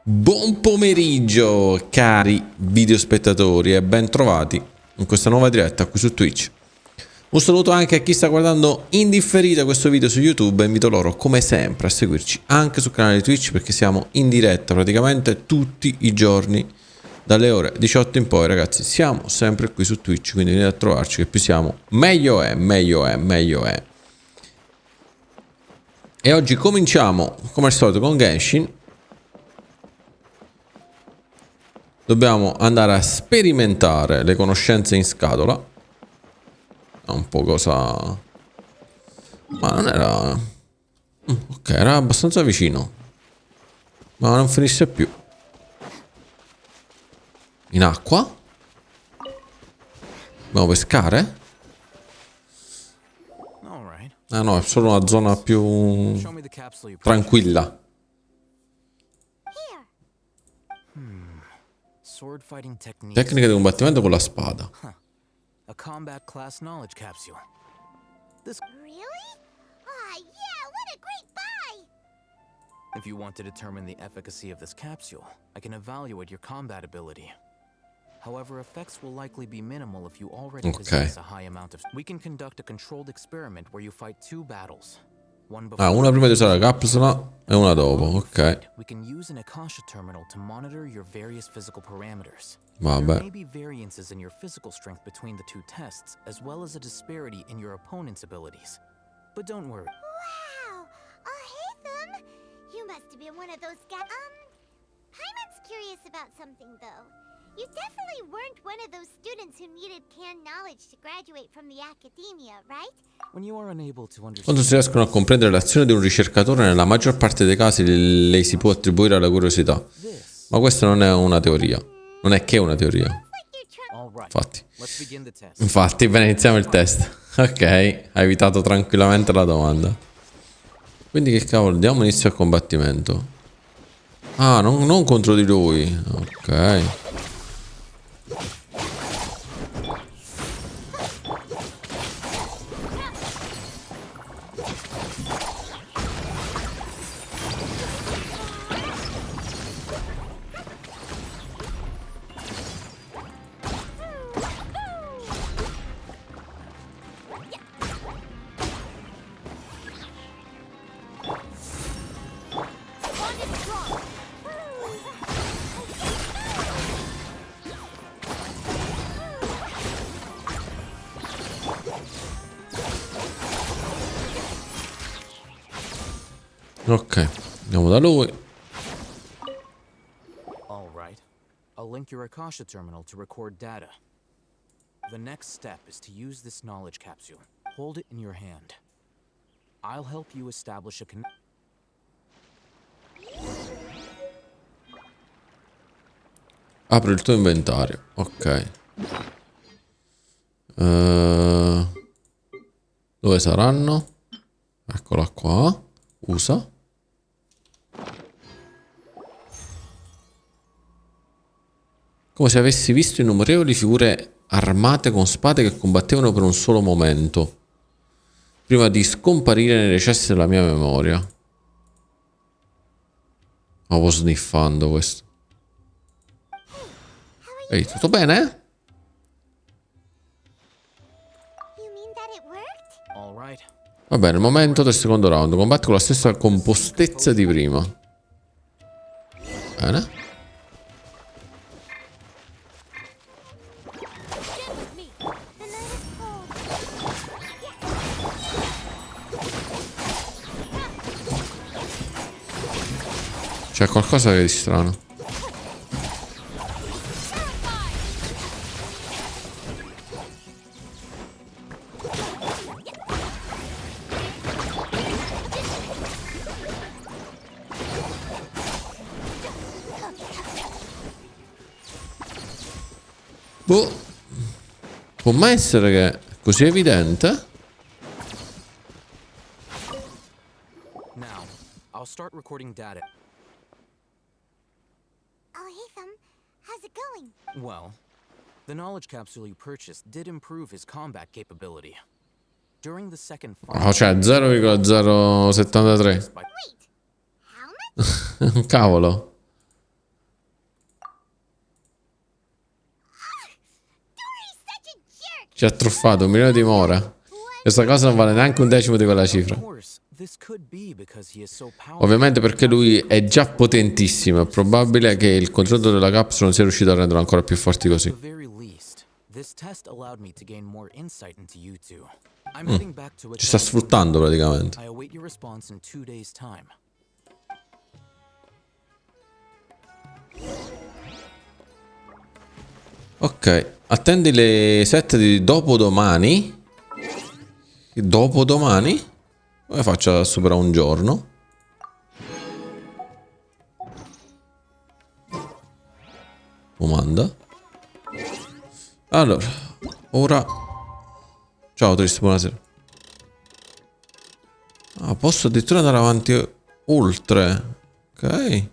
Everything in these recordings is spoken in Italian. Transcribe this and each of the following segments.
Buon pomeriggio cari videospettatori e ben trovati in questa nuova diretta qui su Twitch. Un saluto anche a chi sta guardando in differita questo video su YouTube e invito loro come sempre a seguirci anche sul canale di Twitch perché siamo in diretta praticamente tutti i giorni dalle ore 18 in poi, ragazzi. Siamo sempre qui su Twitch, quindi venite a trovarci, che più siamo meglio è, meglio è, meglio è. E oggi cominciamo come al solito con Genshin. Dobbiamo andare a sperimentare le conoscenze in scatola. Un po' cosa... Ma non era... Ok, era abbastanza vicino. Ma non finisce più. In acqua? Dobbiamo pescare? Ah no, è solo una zona più... tranquilla. Tecnica di combattimento con la spada. A combat class knowledge capsule. This Really? Ah, yeah, what a great buy! If you want to determine the efficacy of this capsule, I can evaluate your combat ability. However, effects will likely be minimal if you already possess a high amount of... We can conduct a controlled experiment where you fight two battles. Ah, una prima di usare la capsula e una dopo, ok. We can use an Akasha terminal to monitor your various physical parameters. Vabbè. There may be variances in your physical strength between the two tests, as well as a disparity in your opponent's abilities. But don't worry. Wow! Oh, hey, them! You must have been one of those guys. Paimon's curious about something, though. You definitely weren't one of those students who needed canned knowledge to graduate from the academia, right? When you are unable to understand... Quando si riescono a comprendere l'azione di un ricercatore, nella maggior parte dei casi lei si può attribuire alla curiosità. Ma questa non è una teoria. Non è che una teoria. Infatti, bene, iniziamo il test. Ok, hai evitato tranquillamente la domanda. Quindi che cavolo, diamo inizio al combattimento. Ah, non contro di lui. Ok. Ok, andiamo da lui. All right. I'll link your Akasha terminal to record data. The next step is to use this knowledge capsule. Hold it in your hand. I'll help you establish a Apri il tuo inventario. Ok. Dove saranno? Eccola qua. Usa. Come se avessi visto innumerevoli figure armate con spade che combattevano per un solo momento, prima di scomparire nei recessi della mia memoria. Stavo sniffando questo. Ehi, tutto bene? Va bene, il momento del secondo round. Combatti con la stessa compostezza di prima. Bene. C'è qualcosa che di strano. Boh. Può mai essere che è così evidente? Now, I'll start recording data. Oh, hey, them. How's it going? Well, the knowledge capsule you purchased did improve his combat capability. During the second fight... Oh, cioè 0,073. Wait, how much? Cavolo. Ci ha truffato 1 milione di mora. Questa cosa non vale neanche 1/10 di quella cifra. Ovviamente perché lui è già potentissimo. È probabile che il controllo della capsula non sia riuscito a renderlo ancora più forti così. Ci sta sfruttando praticamente. Ok, attendi le 7 di dopodomani. Dopodomani? Come faccio a superare un giorno? Comanda. Allora, ora... Ciao Tris, buonasera. Ah, posso addirittura andare avanti oltre. Ok.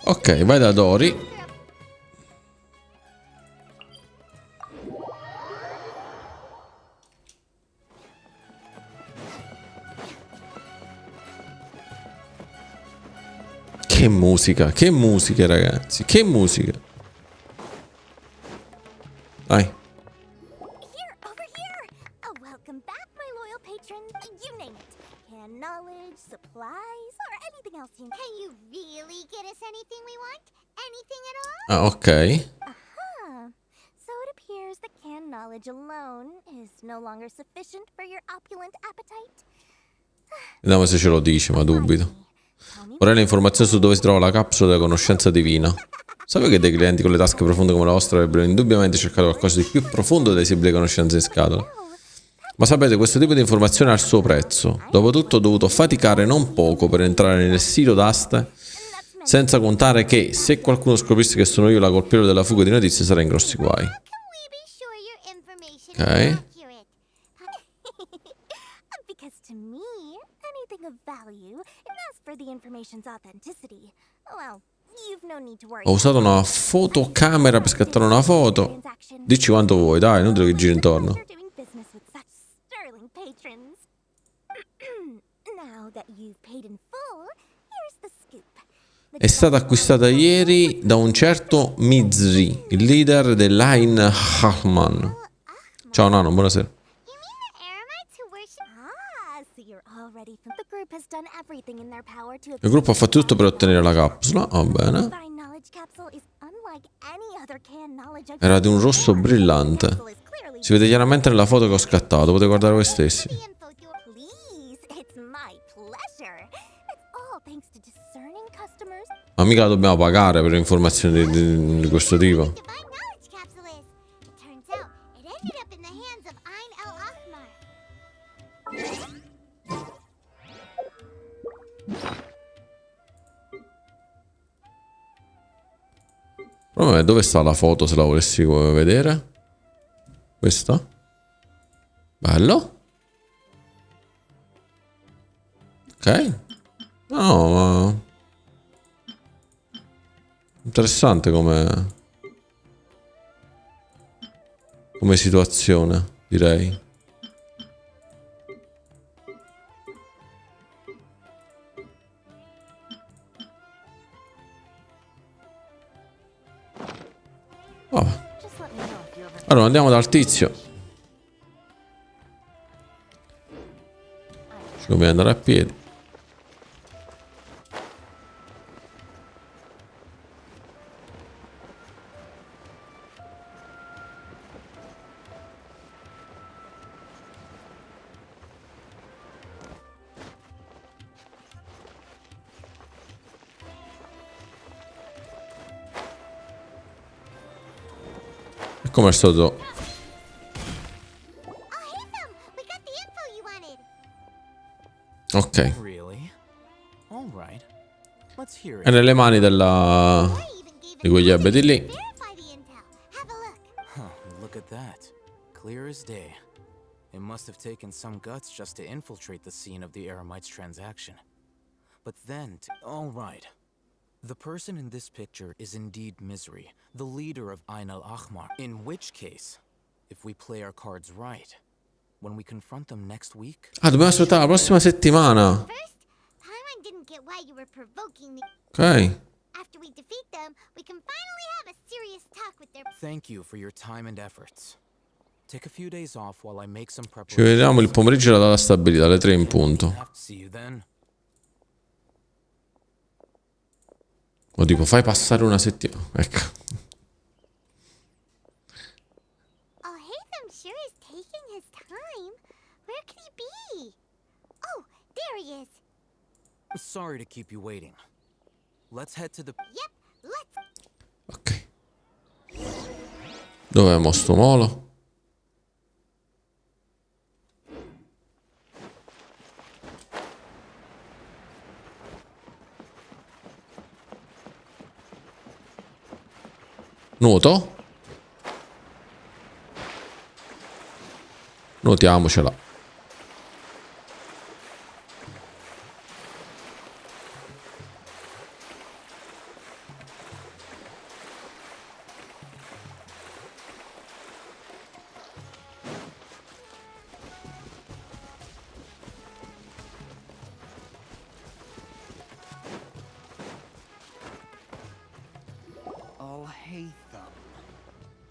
Ok, vai da Dori. Che musiche ragazzi, che musica. Vai. Here, over here. Oh, welcome back, my loyal patron. You name it. Can knowledge, supplies, or anything else you need. Can you really get us anything we want? Anything at all? Ah, ok. So it appears that canned knowledge alone is no longer sufficient for your opulent appetite. Vediamo se ce lo dice, ma dubito. Vorrei le informazioni su dove si trova la capsula della conoscenza divina. Sapete che dei clienti con le tasche profonde come la vostra avrebbero indubbiamente cercato qualcosa di più profondo delle esibili conoscenze in scatola? Ma sapete, questo tipo di informazione ha il suo prezzo. Dopotutto ho dovuto faticare non poco per entrare nel silo d'aste, senza contare che se qualcuno scoprisse che sono io la colpevole della fuga di notizie sarà in grossi guai. Ok. Ho usato una fotocamera per scattare una foto. Dici quanto vuoi, dai, inutile che giri intorno. È stata acquistata ieri da un certo Mizri, il leader dell'Ain Hahman. Ciao nano, buonasera. Il gruppo ha fatto tutto per ottenere la capsula, va bene. Era di un rosso brillante. Si vede chiaramente nella foto che ho scattato, potete guardare voi stessi. Ma mica la dobbiamo pagare per informazioni di questo tipo. Vabbè, dove sta la foto se la volessi vedere? Questa? Bello. Ok. No, ma... interessante come situazione, direi. Vabbè. Allora andiamo dal tizio. Ci conviene andare a piedi. E come al solito. Ok. È nelle mani della... di quegli abeti lì. that. Clear as day. It must have taken some guts just to infiltrate the scene of the Eremites transaction. But then, all right. The person in this picture is indeed Misery, the leader of Ain al-Ahmar. In which case, if we play our cards right, when we confront them next week... Ah, dobbiamo aspettare la prossima settimana. First, Paimon didn't get why you were provoking me. Ok. After we defeat them, we can finally have a serious talk with their... Thank you for your time and efforts. Take a few days off while I make some Ci preparations. vediamo il pomeriggio della data stabilita, alle 3 in punto. See you then. O tipo, fai passare una settimana. Ecco. Oh, Haytham sure is taking his time. Where could he be? Oh, there he is. Sorry to keep you waiting. Let's head to the... Yep, let's... Ok. Dov'è mo sto molo? Nuoto? Nuotiamocela.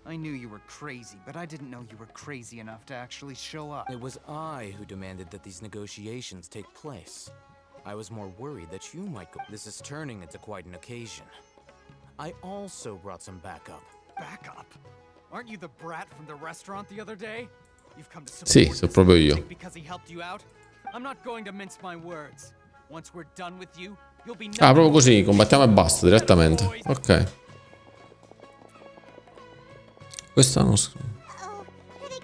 I knew you were crazy, but I didn't know you were crazy enough to actually show up. It was I who demanded that these negotiations take place. I was more worried that you might go... This is turning into quite an occasion. I also brought some backup. Backup? Aren't you the brat from the restaurant the other day? You've come to support Sì, sono proprio io. because he helped you out? I'm not going to mince my words. Once we're done with you, you'll be... Ah, proprio così, combattiamo e basta, direttamente. Ok. Questa non... Oh, here they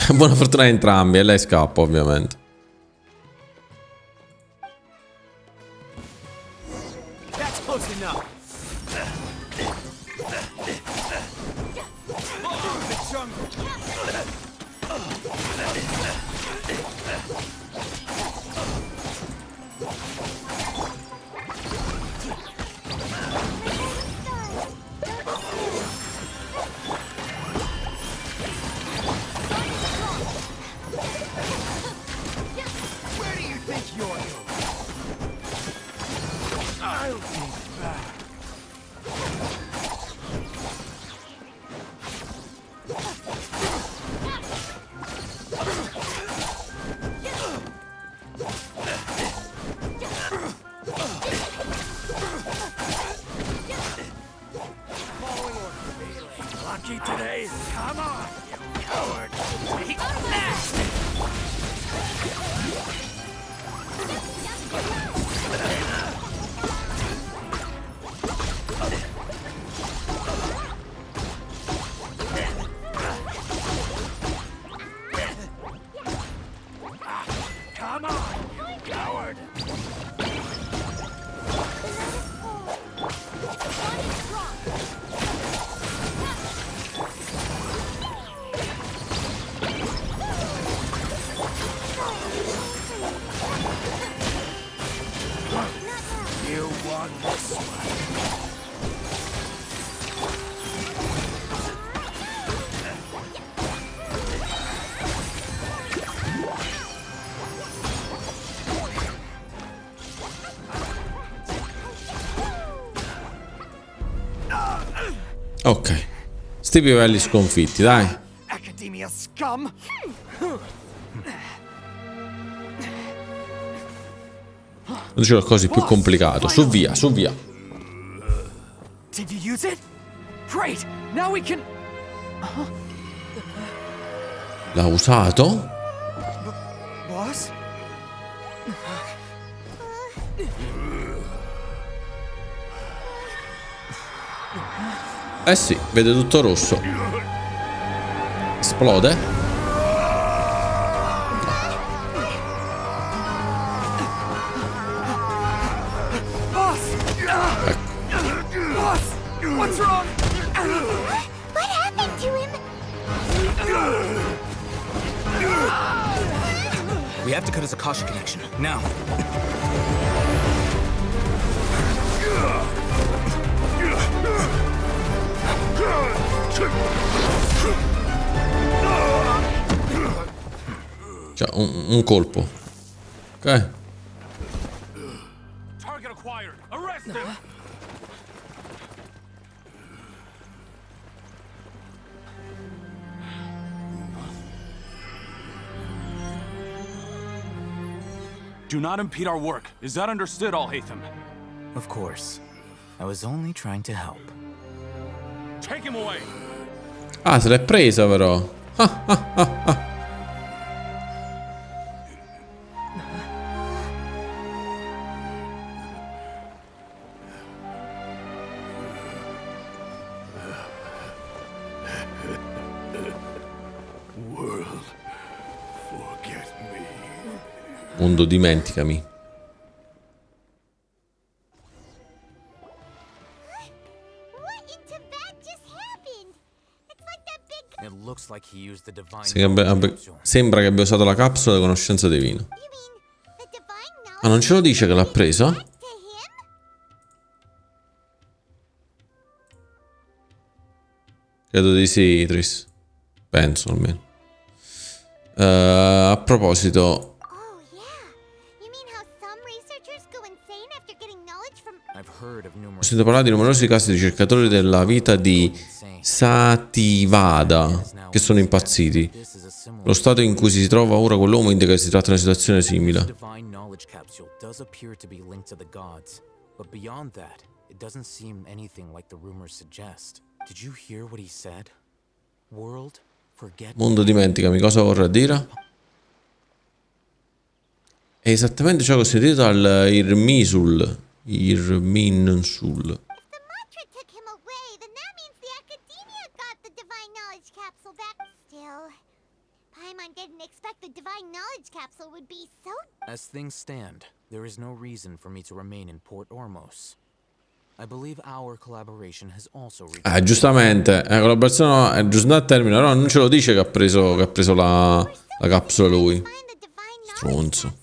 come. Buona fortuna a entrambi e lei scappa, ovviamente. That's close enough. Today, come on, you coward! Take that! Come on, you coward! You won this one. Ok. Sti pivelli sconfitti, dai. Academia scum! Dice qualcosa di più complicato. Su via, su via. Did you use it? Great! Now we can... L'ha usato? Boss? Eh sì, vede tutto rosso. Esplode? Boss! Boss! What's wrong? What happened to him? We have to cut his Akasha connection now. Cioè, un colpo. Ok. Target acquired. Arrest him. Do not impede our work. Is that understood, Al-Haytham? Of course. I was only trying to help. Take him away. Ah, se l'è presa però. Mondo, dimenticami. Sembra che abbia usato la capsula di conoscenza divina. Ah, non ce lo dice che l'ha presa? Credo di sì, Tris. Penso almeno. A proposito, ho sentito parlare di numerosi casi di ricercatori della vita di Sativada che sono impazziti. Lo stato in cui si trova ora quell'uomo indica che si tratta di una situazione simile. Mondo, dimenticami, cosa vorrà dire? È esattamente ciò che ho sentito dal Irminsul. As things stand, there is no reason for me to remain in Port Ormos. I believe our collaboration has also reached. Giustamente, la collaborazione è giusta a termine, però non ce lo dice che ha preso la capsula lui. Stronzo.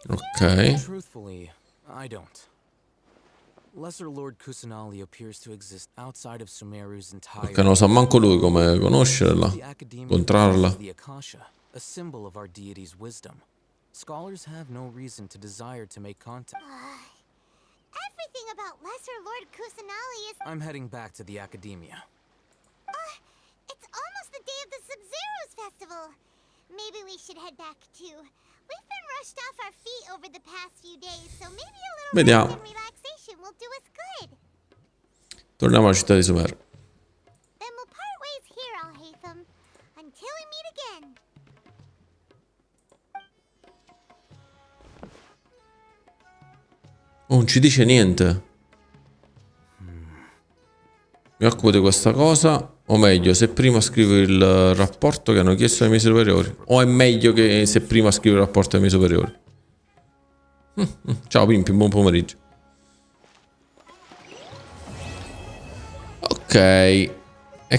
Ok. Truthfully, I don't. Lesser Lord Kusanali appears to exist outside of Sumeru's entire. Ok, non lo sa manco lui come conoscerla, incontrarla. The Akasha, a symbol of our deity's wisdom. Scholars have no reason to desire to make contact. Everything about Lesser Lord Kusanali is... I'm heading back to the academia. It's almost the day of the Sabzeruz festival. Maybe we should head back too. We've been rushed off our feet over the past few days, so maybe a little rest and relaxation will do us good. Torniamo alla città di Sumer. Then we'll part ways here, Al-Haytham, until we meet again. Oh, non ci dice niente. Mi occupo di questa cosa. O meglio, se prima scrivo il rapporto che hanno chiesto ai miei superiori. O è meglio che se prima scrivo il rapporto ai miei superiori. Ciao Pimpi, buon pomeriggio. Ok. E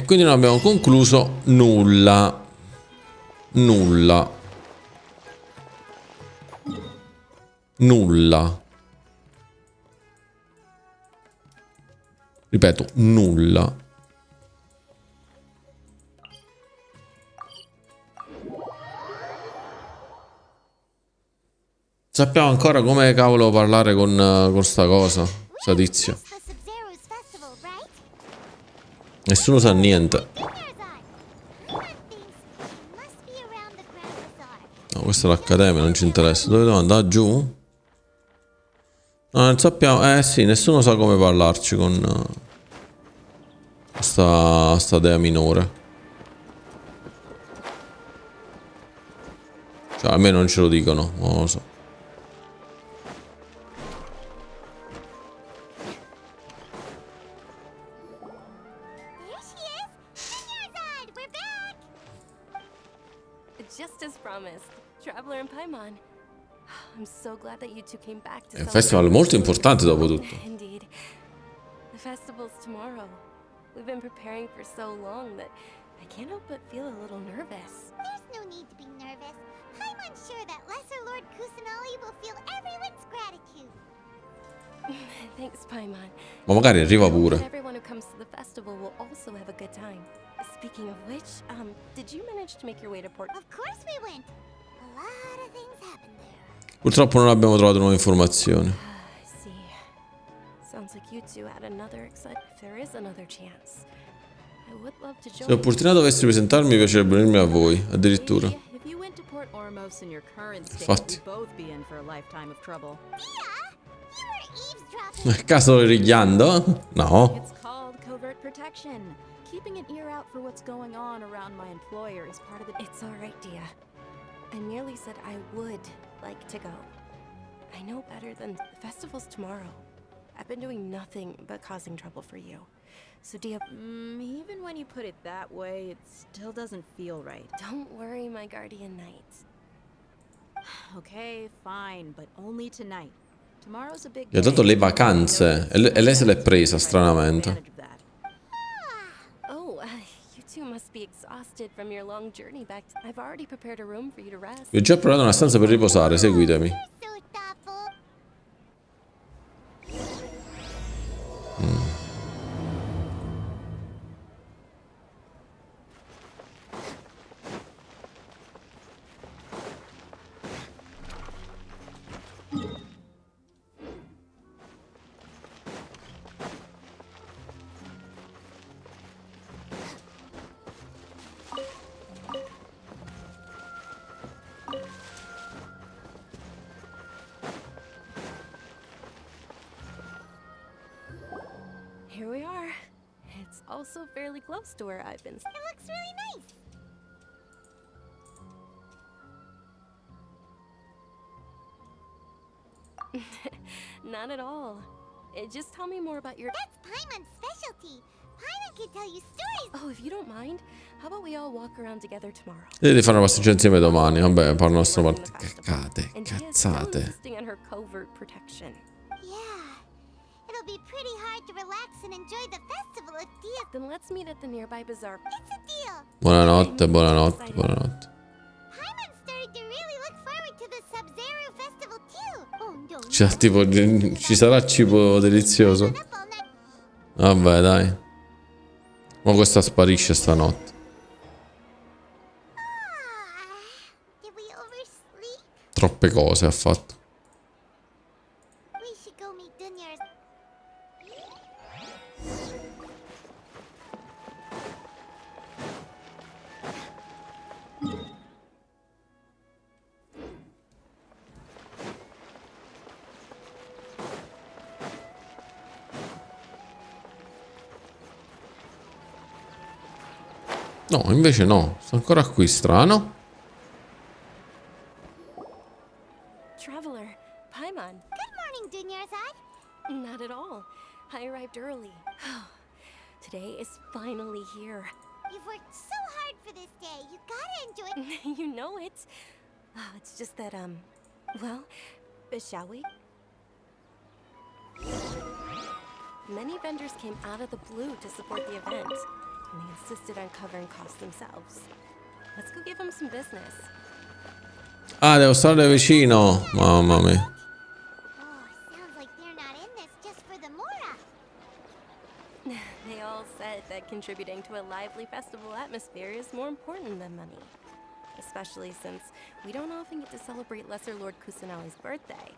quindi non abbiamo concluso nulla. Nulla. Nulla. Ripeto, nulla. Sappiamo ancora come cavolo parlare con sta cosa, sta tizia. Nessuno sa niente. No, questa è l'accademia, non ci interessa. Dove devo andare? Giù? No, non sappiamo. Eh sì, nessuno sa come parlarci con sta dea minore. Cioè, almeno non ce lo dicono, non lo so. È un festival molto importante dopo tutto. Indeed. The festival's tomorrow. We've been preparing for so long that I can't help but feel a little nervous. There's no need to be nervous. I'm sure that Lesser Lord Kusanali will feel everyone's gratitude. Thanks, Paimon. Ma magari arriva pure. Everyone who comes to the festival will also have a good time. Speaking of which, did you manage to make your way to Port? Of course we went. A lot of things happened there. Purtroppo non abbiamo trovato nuove informazioni. I see. Sounds like you two had another excitement. If there is another chance, I would love to join. Se l'opportunità dovessi presentarmi, mi piacerebbe unirmi a voi, addirittura. If you went to Port Ormos in your current state, Infatti. we'd both be in for a lifetime of trouble. You were eavesdropping. A caso rigliando? No. It's called covert protection. Keeping an ear out for what's going on around my employer is part of the... It's all right, Dia. I merely said I would like to go. I know better than the festival's tomorrow. I've been doing nothing but causing trouble for you. So, Dia, even when you put it that way, it still doesn't feel right. don't worry, my guardian knight. Okay, fine, but only tonight. Tomorrow's a big Gli ho dato le vacanze e lei se l'è presa stranamente. Oh, you two must be exhausted from your long journey back. I've already prepared a room for you to rest. Vi ho già preparato una stanza per riposare, seguitemi. You're so thoughtful. Here we are. It's also fairly close to where I've been. It looks really nice. Not at all. Just tell me more about your... That's Paimon's specialty. Paimon can tell you stories. Oh, if you don't mind, how about we all walk around together tomorrow? Vedete fare una passeggiata insieme domani. Vabbè, per la nostra During parte. the festival. Cacate, And Dia's still cazzate. insisting on her covert protection. Yeah. It'll be pretty hard to relax and enjoy the festival if Dia... Then let's meet at the nearby bazaar. It's a deal. Buonanotte, buonanotte, buonanotte. Paimon started to really look forward to the Sabzeruz festival too. Oh no. Cioè, tipo, ci sarà cibo delizioso? Up all night. Vabbè, dai. Ma questa sparisce stanotte. Did we oversleep? Troppe cose ha fatto. We should go meet Dunyarzad. No, invece no. Sto ancora qui, strano. Traveler, Paimon. Good morning, Dunyarzad. Not at all. I arrived early. Today is finally here. You've worked so hard for this day. You gotta enjoy it. You know it. Oh, it's just that, well, shall we? Many vendors came out of the blue to support the event, and they insisted on covering costs themselves. Let's go give them some business. Ah, devo stare vicino. Mamma mia. Oh, sounds like they're not in this just for the Mora. They all said that contributing to a lively festival atmosphere is more important than money. Especially since we don't often get to celebrate Lesser Lord Kusanali's birthday.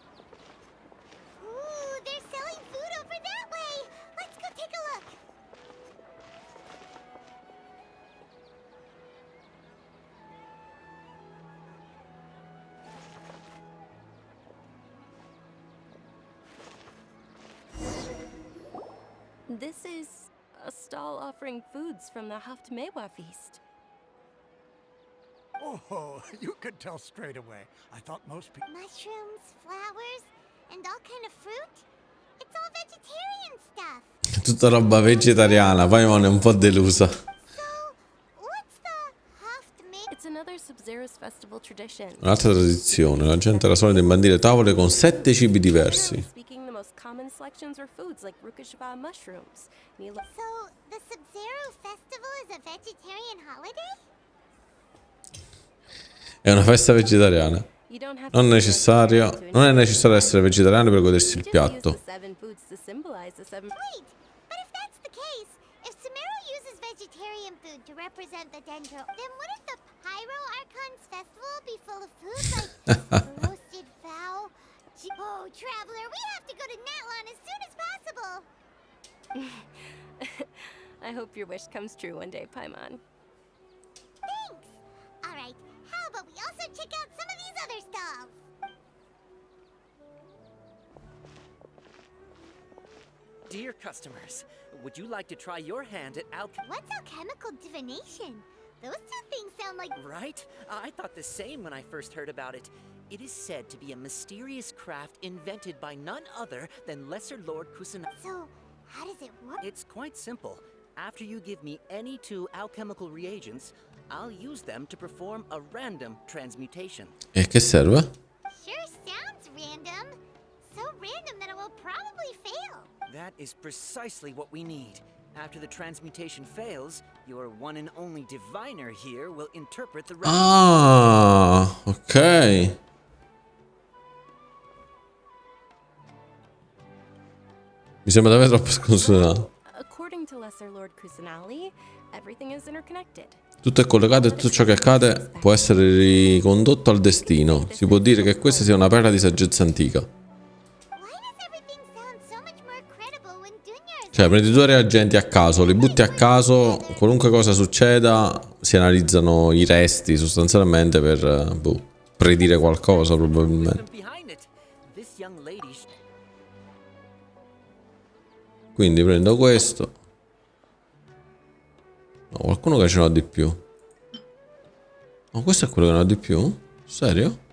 Ooh, they're selling food over that way. Let's go take a look. This is a stall offering foods from the Haftmewa feast. Oh, you could tell straight away. I thought most people... Mushrooms, flowers, and all kind of fruit. It's all vegetarian stuff. Tutta roba vegetariana. Poi è un po' delusa. So, what's the Haftmewa? It's another Sabzeruz festival tradition. Un'altra tradizione. La gente era solita imbandire tavole con 7 cibi diversi. Speaking, the most common selection collections or foods like rukashaba mushrooms. So, the Sabzeruz festival is a vegetarian holiday? È una festa vegetariana. Non è necessario essere vegetariani per godersi il piatto. Wait, but if that's the case, if Siamo uses vegetarian food to represent the dendro, then wouldn't the Pyro Archon's festival be full of food like roasted fowl? Oh, traveler, we have to go to Natlan as soon as possible. I hope your wish comes true one day, Paimon. Thanks. All right, how about we also check out some of these other stalls? Dear customers, would you like to try your hand at What's alchemical divination? Those two things sound like... Right? I thought the same when I first heard about it. It is said to be a mysterious craft invented by none other than Lesser Lord Kusanagi. So, how does it work? It's quite simple. After you give me any 2 alchemical reagents, I'll use them to perform a random transmutation. E che serve? Sure sounds random. So random that it will probably fail. That is precisely what we need. After the transmutation fails, your one and only diviner here will interpret the rest. Ah, ok. Mi sembra davvero troppo sconsudato. According to Lesser Lord Kusanagi, everything is interconnected. Tutto è collegato e tutto ciò che accade può essere ricondotto al destino. Si può dire che questa sia una perla di saggezza antica. Cioè, prendi 2 reagenti a caso, li butti a caso, qualunque cosa succeda, si analizzano i resti sostanzialmente per predire qualcosa, probabilmente. Quindi prendo questo. No, qualcuno che ce n'ha di più. Ma questo è quello che ne ha di più? Serio?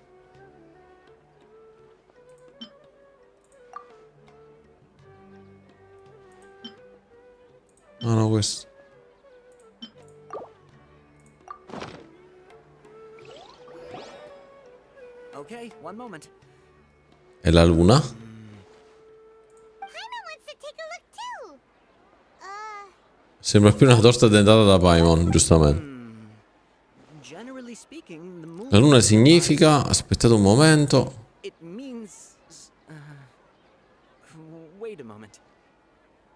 No, no, questo. Okay, one moment. E la luna? Sembra più una torta dentata da Paimon, giustamente. La luna significa... Aspettate un momento.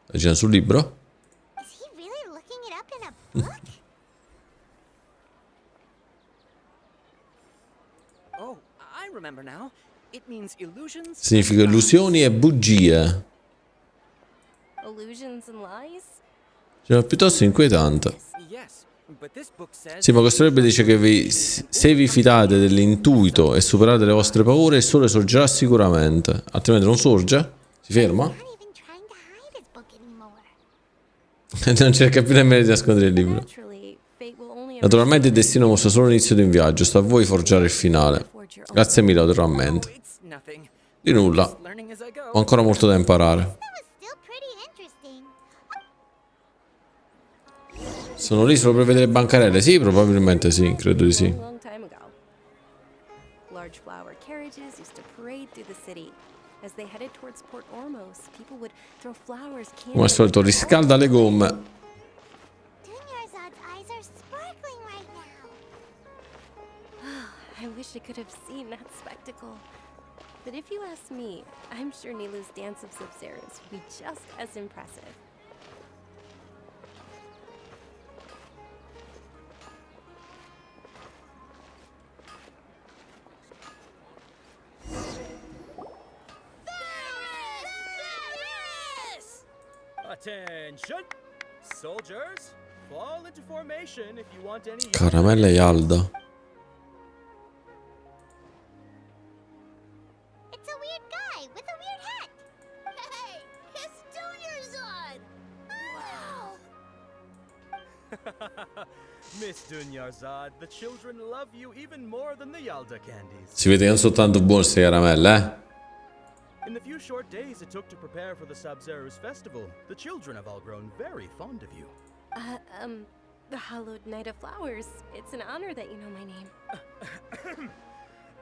Leggiamo sul libro? Significa illusioni e bugie. Sembra piuttosto inquietante. Sì, ma questo libro dice che se vi fidate dell'intuito e superate le vostre paure, il sole sorgerà sicuramente. Altrimenti non sorge? Si ferma? Non cerca più nemmeno di nascondere il libro. Naturalmente il destino mostra solo l'inizio di un viaggio, sta a voi forgiare il finale. Grazie mille, naturalmente. Di nulla. Ho ancora molto da imparare. Sono lì solo per vedere bancarelle? Sì, probabilmente sì, credo di sì. Come al solito riscalda le gomme. Dunyarzad's eyes are sparkling right now. I wish I could have seen that spectacle. But if you ask me, I'm sure Nilu's dance of Sabzeruz would be just as impressive. Attention! Soldiers, fall into formation if you want any... Caramella e Alda. It's a weird guy with a weird hat. Hey, it's Dunyarzad! Wow! Miss Dunyarzad, the children love you even more than the Yalda candies. Si vede che non soltanto buone queste caramelle, eh? In the few short days it took to prepare for the Sabzeruz festival, the children have all grown very fond of you. The hallowed night of flowers. It's an honor that you know my name.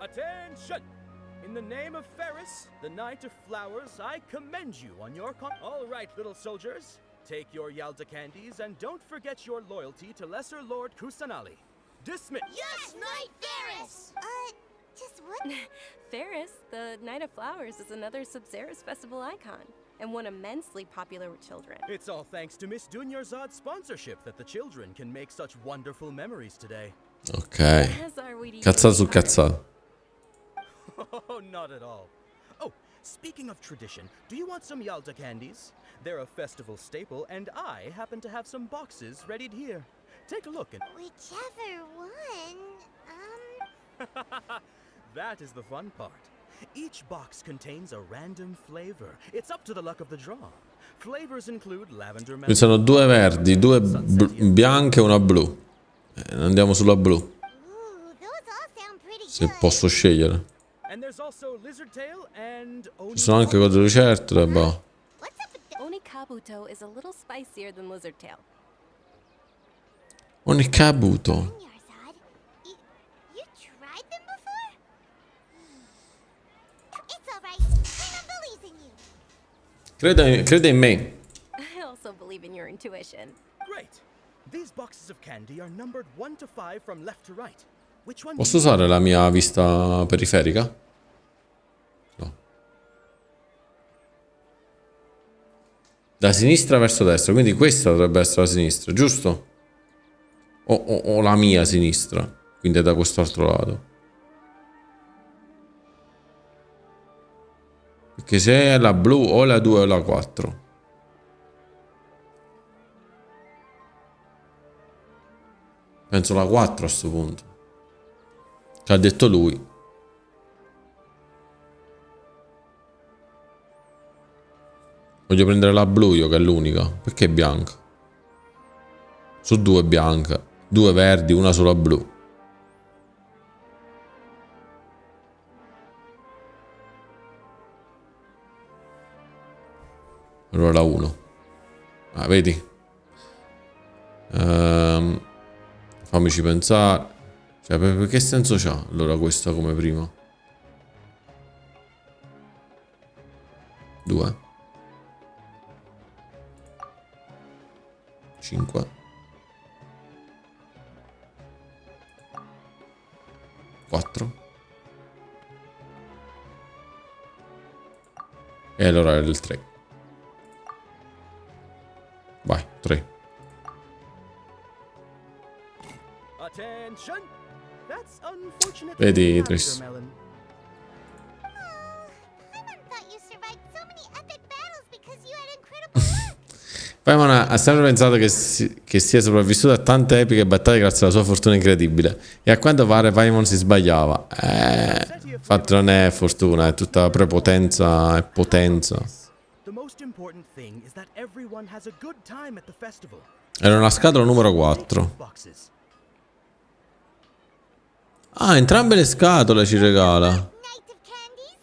Attention! In the name of Ferris, the Knight of Flowers, I commend you on your All right, little soldiers. Take your Yalda candies and don't forget your loyalty to Lesser Lord Kusanali. Dismiss. Yes, Knight Ferris! Just what? Ferris, the Knight of Flowers, is another Sabzeruz festival icon, and one immensely popular with children. It's all thanks to Miss Dunyarzad's sponsorship that the children can make such wonderful memories today. Ok. As are we to you, Cazzata su Father. cazzata. Oh, not at all. Oh, speaking of tradition, do you want some Yalda candies? They're a festival staple, and I happen to have some boxes readied here. Take a look and... Whichever one, That is the fun part. Each box contains a random flavor. It's up to the luck of the draw. Flavors include lavender melon. Ci sono due verdi, due bianche e una blu. Andiamo sulla blu. Ooh, those all sound pretty Se good. posso scegliere. And there's also lizard tail and Ci sono anche cose lucertole, boh. What's up with the... Onikabuto is a little spicier than lizard tail. Onikabuto. Dunyarzad? You tried them before? It's alright. Paimon believes in you. Crede in me. I also believe in your intuition. Great. These boxes of candy are numbered 1 to 5 from left to right. Which one? Posso usare la mia vista periferica? No. Da sinistra verso destra, quindi questa dovrebbe essere la sinistra, giusto? O la mia sinistra, quindi è da quest'altro lato. Perché se è la blu o la 2 o la 4. Penso la 4 a sto punto. Che ha detto lui. Voglio prendere la blu io, che è l'unica. Perché è bianca? Su 2 bianca. 2 verdi, una sola blu. Allora la 1. Ah, vedi? Fammici pensare. Cioè, per che senso c'ha allora questa come prima? 2 5 4 e allora è il 3. Vai, 3. Attention. That's unfortunate. Vedi, lavender Tris. melon. Paimon thought you survived so many epic battles because you had incredible luck. Paimon ha sempre pensato che sia sopravvissuto a tante epiche battaglie grazie alla sua fortuna incredibile. E a quanto pare Paimon si sbagliava. Infatti non è fortuna, è tutta prepotenza e potenza. The most important thing is that everyone has a good time at the festival. Era una scatola numero 4. Boxes. Ah, entrambe le scatole ci regala. Night of candies?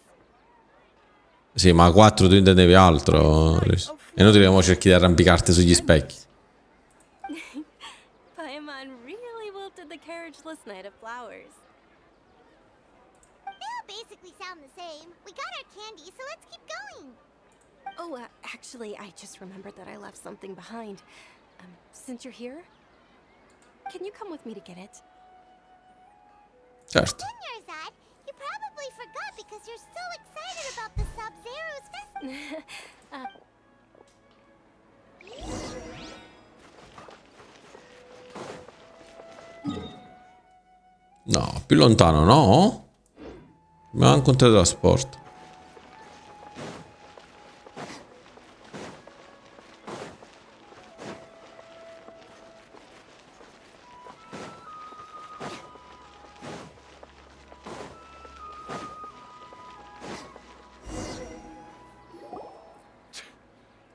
Sì, ma 4 tu intendevi altro. È inutile che mo cerchi di arrampicarti sugli specchi. Paimon really wilted the carriageless Knight of Flowers. They all basically sound the same. We got our candy, so let's keep going. Oh, actually, I just remembered that I left something behind. Since you're here, can you come with me to get it? Certo. Dunyarzad, you probably forgot because you're so excited about the Sabzeruz festival. No, più lontano, no? Ma anche un teletrasporto.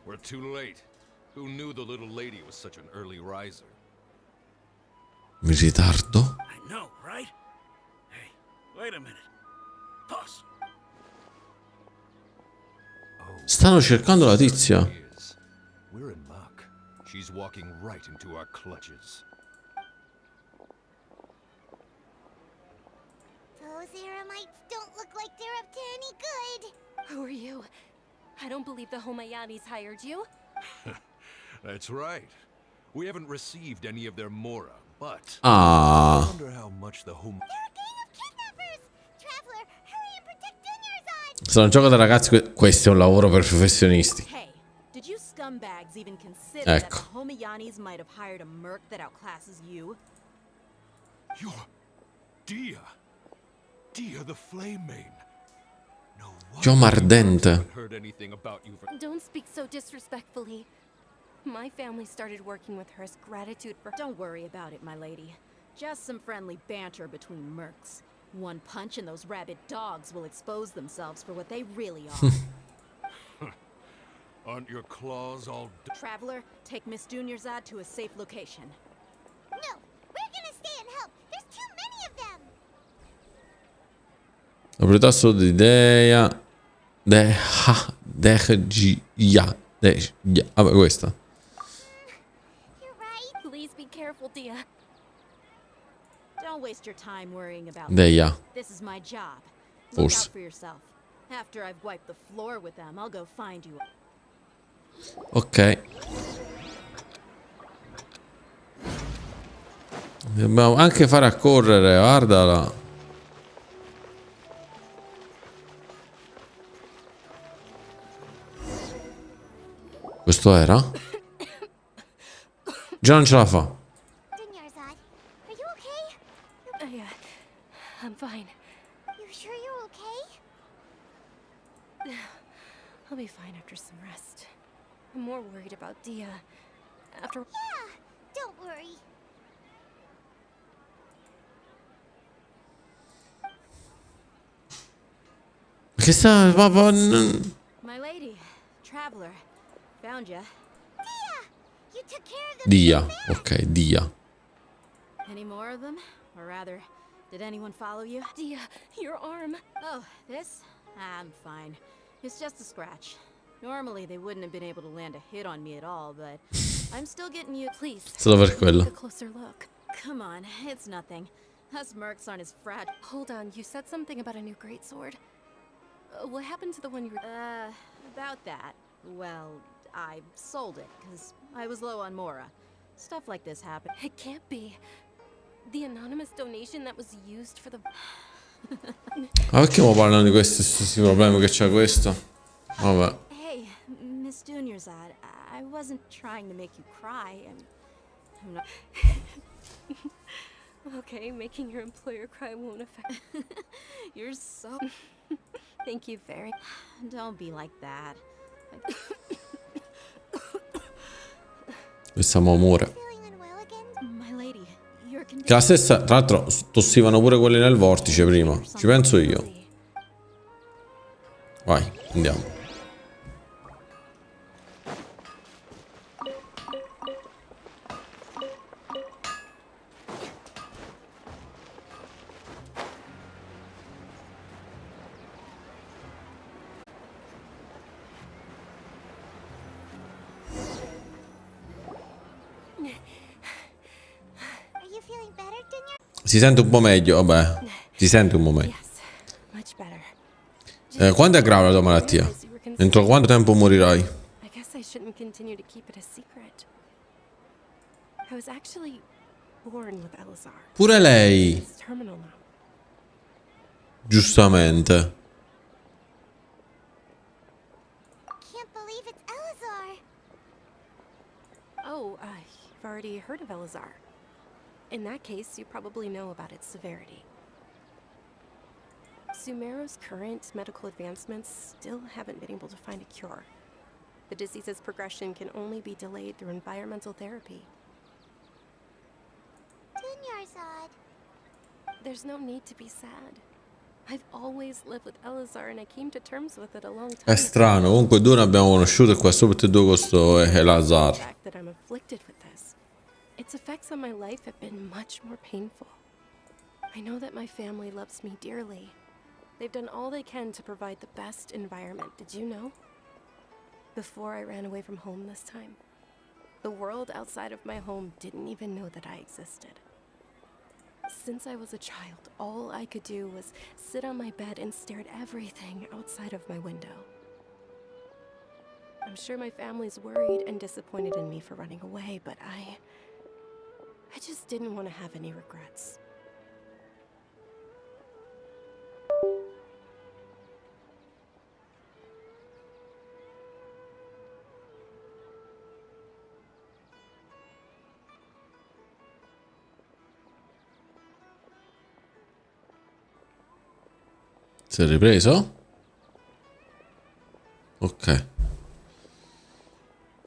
We're too late. Who knew the little lady was such an early riser? Mi ritardo? I know, right? Hey, wait a minute. Pause. Stanno cercando la tizia. We're in luck. She's walking right into our clutches. So Those Eremites don't look like they're up to any good. Who are you? I don't believe the Homayanis hired you. That's right. We haven't received any of their mora, but Ah. I wonder how much the home. They're a gang of kidnappers! Traveler, hurry and protect Dunyarzad! Se non gioco da ragazzi, questo è un lavoro per professionisti. Hey, did you scumbags even consider that Ecco. the Homayanis might have hired a merc that outclasses you? You're Dia. Dia the Flame Main. No wonder Chioma ardente. I haven't heard anything about you for. Don't speak so disrespectfully. My family started working with her as gratitude for. Don't worry about it, my lady. Just some friendly banter between mercs. One punch and those rabid dogs will expose themselves for what they really are. Aren't your claws all Traveler, take Miss Dunyarzad to a safe location. No, we're gonna stay and help. There's too many of them. La proprietà solo di Dea. Vabbè, questa. You're right. Please be careful, Dia. Don't waste your time worrying about Dea. This is my job. Look Forse. out for yourself. After I've wiped the floor with them, I'll go find you. Ok. Dobbiamo anche fare a correre, guardala. Questo era? Già non ce la fa. Dunyarzad, are you okay? Yeah, I'm fine. You sure you're okay? I'll be fine after some rest. I'm more worried about Dia. After. Yeah, don't worry. Che sta... My lady, traveler, found ya. You took care of the Dia. Ok, Dia. Any more of them? Or rather, did anyone follow you? Dia, your arm. Oh, this? I'm fine. It's just a scratch. Normally they wouldn't have been able to land a hit on me at all, but I'm still getting you. Please. Solo per quello. Take a closer look. Come on, it's nothing. Us mercs aren't as fragile. Hold on, you said something about a new greatsword. What happened to the one you were... About that. Well, I sold it, because I was low on mora. Stuff like this happens. It can't be. The anonymous donation that was used for the... Ma perché mo parlano di questi problemi che c'ha questo? Vabbè. Hey, Miss Dunyarzad, I wasn't trying to make you cry. I'm not... Okay, making your employer cry won't affect... You're so... Thank you very... Don't be like that. Siamo amore. feeling unwell again? My lady, your condition... Che la stessa, tra l'altro, tossivano pure quelli nel vortice prima. Ci penso io. Vai, andiamo. Are you feeling better, Dunyar? Si sente un po' meglio, vabbè. Si sente un po' meglio. Yes, much better. Quando è grave la tua malattia? Entro quanto tempo morirai? I guess I shouldn't continue to keep it a secret. I was actually born with Elazar. Pure lei. He's terminal now. Giustamente. Can't believe it's Elazar. Oh, you've already heard of Elazar. In that case, you probably know about its severity. Sumeru's current medical advancements still haven't been able to find a cure. The disease's progression can only be delayed through environmental therapy. Dunyarzad. There's no need to be sad. I've always lived with Elazar and I came to terms with it a long time È strano, comunque due ne abbiamo conosciuto e qua su tutti e due questo è The Lazar. fact that I'm afflicted with this. Its effects on my life have been much more painful. I know that my family loves me dearly. They've done all they can to provide the best environment, did you know? Before I ran away from home this time, the world outside of my home didn't even know that I existed. Since I was a child, all I could do was sit on my bed and stare at everything outside of my window. I'm sure my family's worried and disappointed in me for running away, but I just didn't want to have any regrets. Si è ripreso? Ok.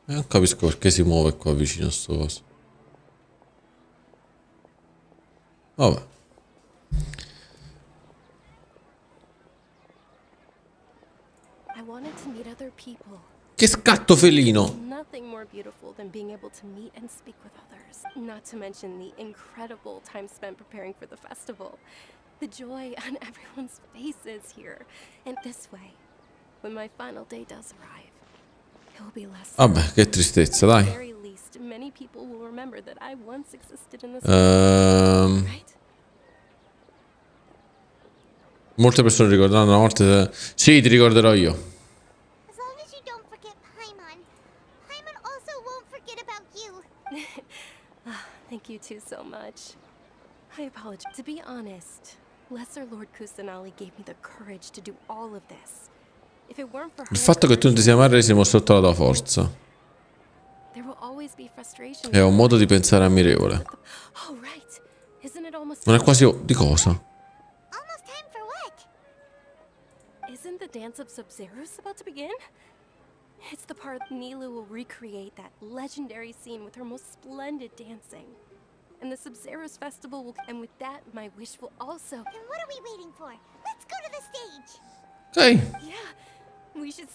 Non capisco perché si muove qua vicino a sto coso. Vabbè. I wanted to meet other people. Che scatto felino! Nothing more beautiful than being able to meet and speak with others. Not to mention the incredible time spent preparing for the festival. The joy on everyone's faces here. And this way, when my final day does arrive, it will be less. Vabbè, che tristezza, At the dai. very least, many people will remember that I once existed in this world, right? Molte persone ricorderanno una volta. Sì, ti ricorderò io. As long as you don't forget Paimon, Paimon also won't forget about you. Thank you two so much. I apologize. To be honest, Lesser Lord Kusanali gave me the courage to do all of this. If it weren't for her, Il fatto che tu non ti sia mai resimo sotto la tua forza there will always be frustration. è un modo di pensare ammirevole. Oh, right. Isn't it almost Non è quasi. Di cosa? Almost time for what? Isn't the dance of Sabzeruz about to begin? It's the part Nilu will recreate that legendary scene with her most splendid dancing. And the Sabzeruz festival will, and with that, my wish will also. Then what are we waiting for? Let's go to the stage. Ok. Yeah, we should.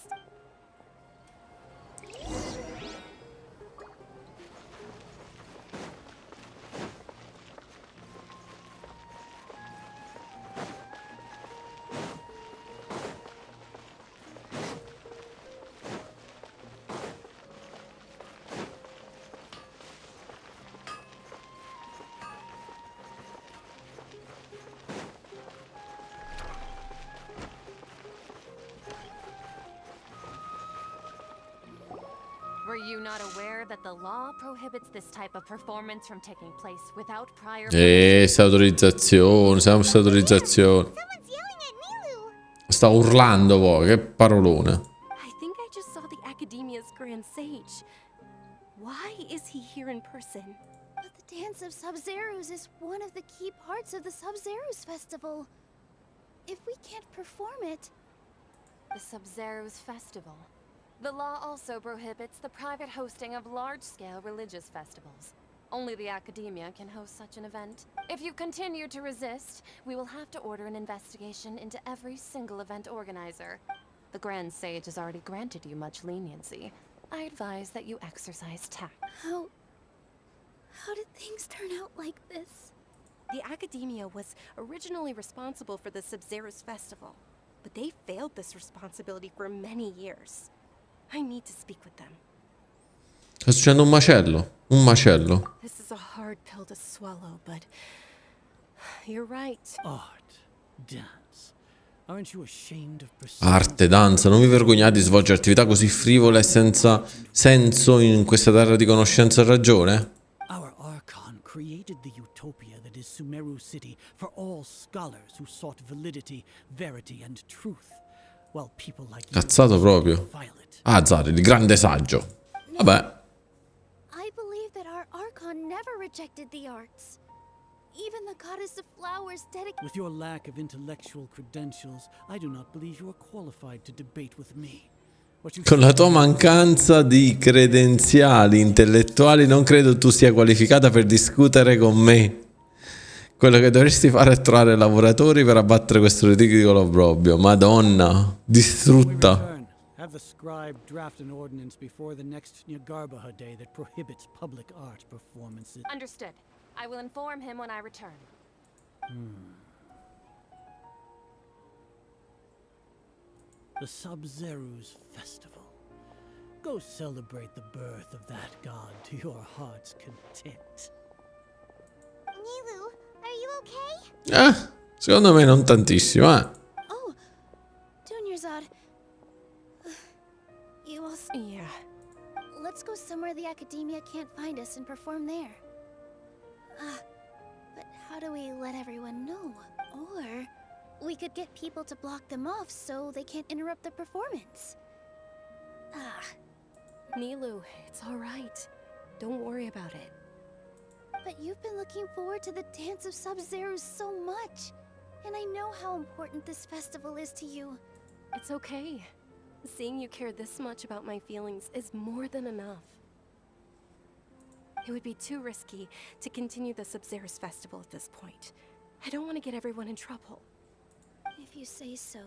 Were you not aware that the law prohibits this type of performance from taking place without prior Senza autorizzazione, senza autorizzazione. Someone's yelling at Nilu. Sta urlando poi, che parolone. I think I just saw the Academia's Grand Sage. Why is he here in person? But the dance of Sabzeruz is one of the key parts of the Sabzeruz festival. If we can't perform it... The Sabzeruz festival. The law also prohibits the private hosting of large-scale religious festivals. Only the Academia can host such an event. If you continue to resist, we will have to order an investigation into every single event organizer. The Grand Sage has already granted you much leniency. I advise that you exercise tact. How did things turn out like this? The Academia was originally responsible for the Sabzeruz festival, but they failed this responsibility for many years. I need to speak with them. Sta succedendo un macello. Un macello. This is a hard pill to swallow, but you're right. Art, dance. Aren't you ashamed of Arte, danza. Non vi vergognate di svolgere attività così frivole e senza senso in questa terra di conoscenza e ragione? Our Archon created the utopia that is Sumeru City for all scholars who sought validity, verity and truth. While people like you Cazzato proprio. Ah, Zari, il grande saggio. Vabbè. I believe that our Archon never rejected the arts. Even the goddess of flowers dedicated... With your lack of intellectual credentials, I do not believe you are qualified to debate with me. Con la tua mancanza di credenziali intellettuali non credo tu sia qualificata per discutere con me. Quello che dovresti fare è trovare lavoratori per abbattere questo ridicolo obbrobrio. Madonna, distrutta. Have the scribe draft an ordinance before the next Nyagarbaha day that prohibits public art performances. Understood. I will inform him when I return. The Sabzeruz festival. Go celebrate the birth of that god to your heart's content. Nilu, are you Secondo me non tantissimo, Oh, Dunyarzad. You also... Yeah. Let's go somewhere the academia can't find us and perform there. But how do we let everyone know? Or we could get people to block them off so they can't interrupt the performance. Nilu, it's all right. Don't worry about it. But you've been looking forward to the dance of Sabzeruz so much. And I know how important this festival is to you. It's okay. Seeing you care this much about my feelings is more than enough. It would be too risky to continue the Sabzeruz festival at this point. I don't want to get everyone in trouble. If you say so.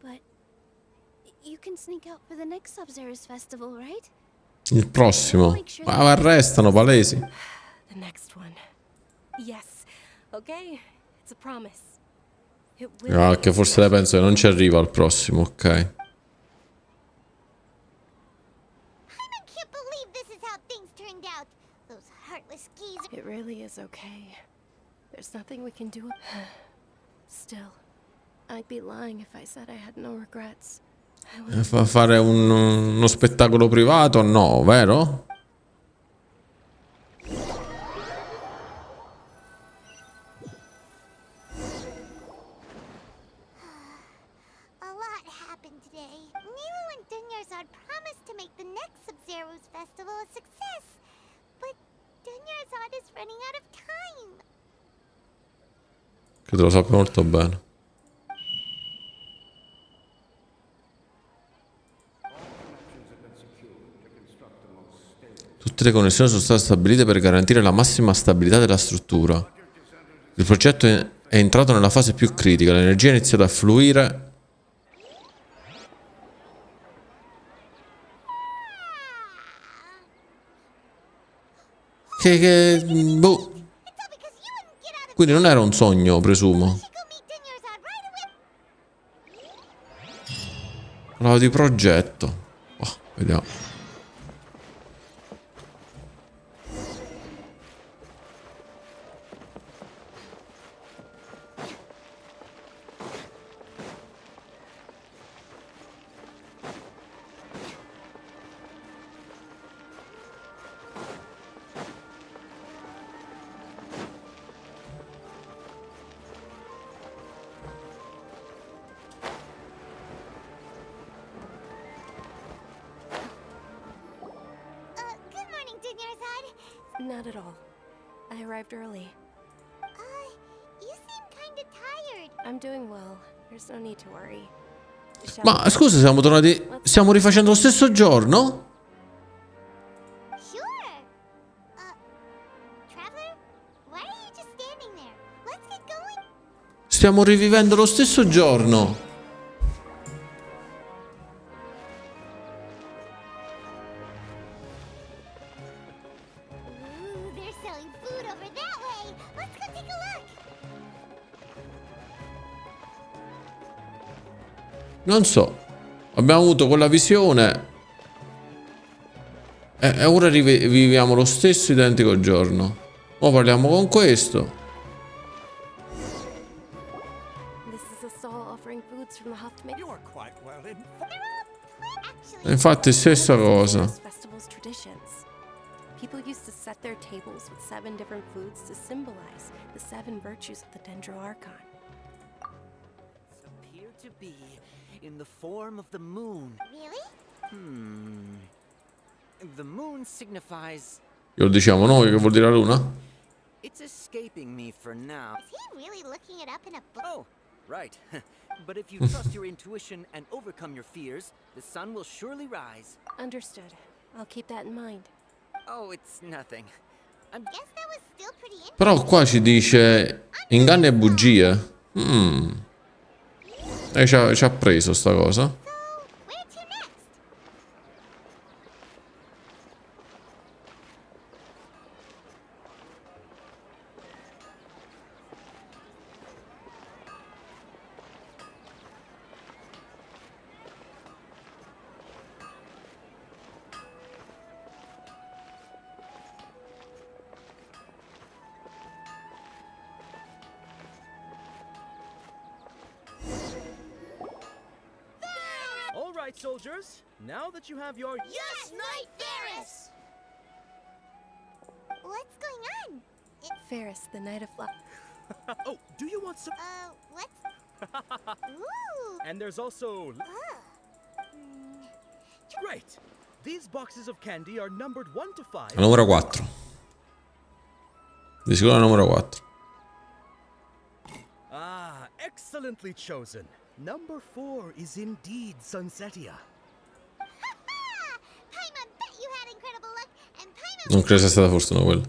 But you can sneak out for the next Sabzeruz festival, right? Il prossimo. Ma arrestano, palesi. The next one. Yes. Okay? It's a promise. It will. No, che forse lei pensa che non ci arriva al prossimo, ok. I can't believe this is how things turned out. Those heartless geezers. It really is okay. There's nothing we can do. Still, I'd be lying if I said I had no regrets. Fa fare uno spettacolo privato? No, vero? A lot happened today. Nilu and Dunyarzad promised to make the next Sabzeruz festival a success. But Dunyarzad is running out of time. Che te lo sappia molto bene. Tutte le connessioni sono state stabilite per garantire la massima stabilità della struttura. Il progetto è entrato nella fase più critica, l'energia ha iniziato a fluire. Boh. Quindi non era un sogno, presumo. Parlavo di progetto. Oh, vediamo. Not at all. I arrived early. You seem kinda tired. I'm doing well. There's no need to worry. Ma scusa, siamo tornati. Stiamo rifacendo lo stesso giorno? Sure. Traveler, why are you just standing there? Let's get going. Stiamo rivivendo lo stesso giorno. Ooh, they're selling food over that way. Let's go take a look. Non so. Abbiamo avuto quella visione. E ora riviviamo lo stesso identico giorno. Ora parliamo con questo. Infatti stessa cosa. People used to set their tables with 7 different foods to symbolize the 7 virtues of the Dendro Archon. Appear to be in the form of the moon. Really? The moon signifies... Glielo diciamo noi che vuol dire la luna? It's escaping me for now. Is he really looking it up in a book? Oh, right. But if you trust your intuition and overcome your fears, the sun will surely rise. Understood. I'll keep that in mind. Oh, it's nothing. Guess that was still pretty interesting. Però qua ci dice inganni e bugie. E ci ha preso sta cosa. right, soldiers. Now that you have your Yes, Knight Ferris! What's going on? Ferris, the Knight of Luck. Oh, do you want some? What? Ooh. And there's also. Mm. Great. These boxes of candy are numbered 1 to 5. La numero 4. Di sicuro la numero 4. Ah, excellently chosen. Number 4 is indeed Sunsetia. Paimon bet you had incredible luck, and Paimon. Non credo sia stata fortuna quella.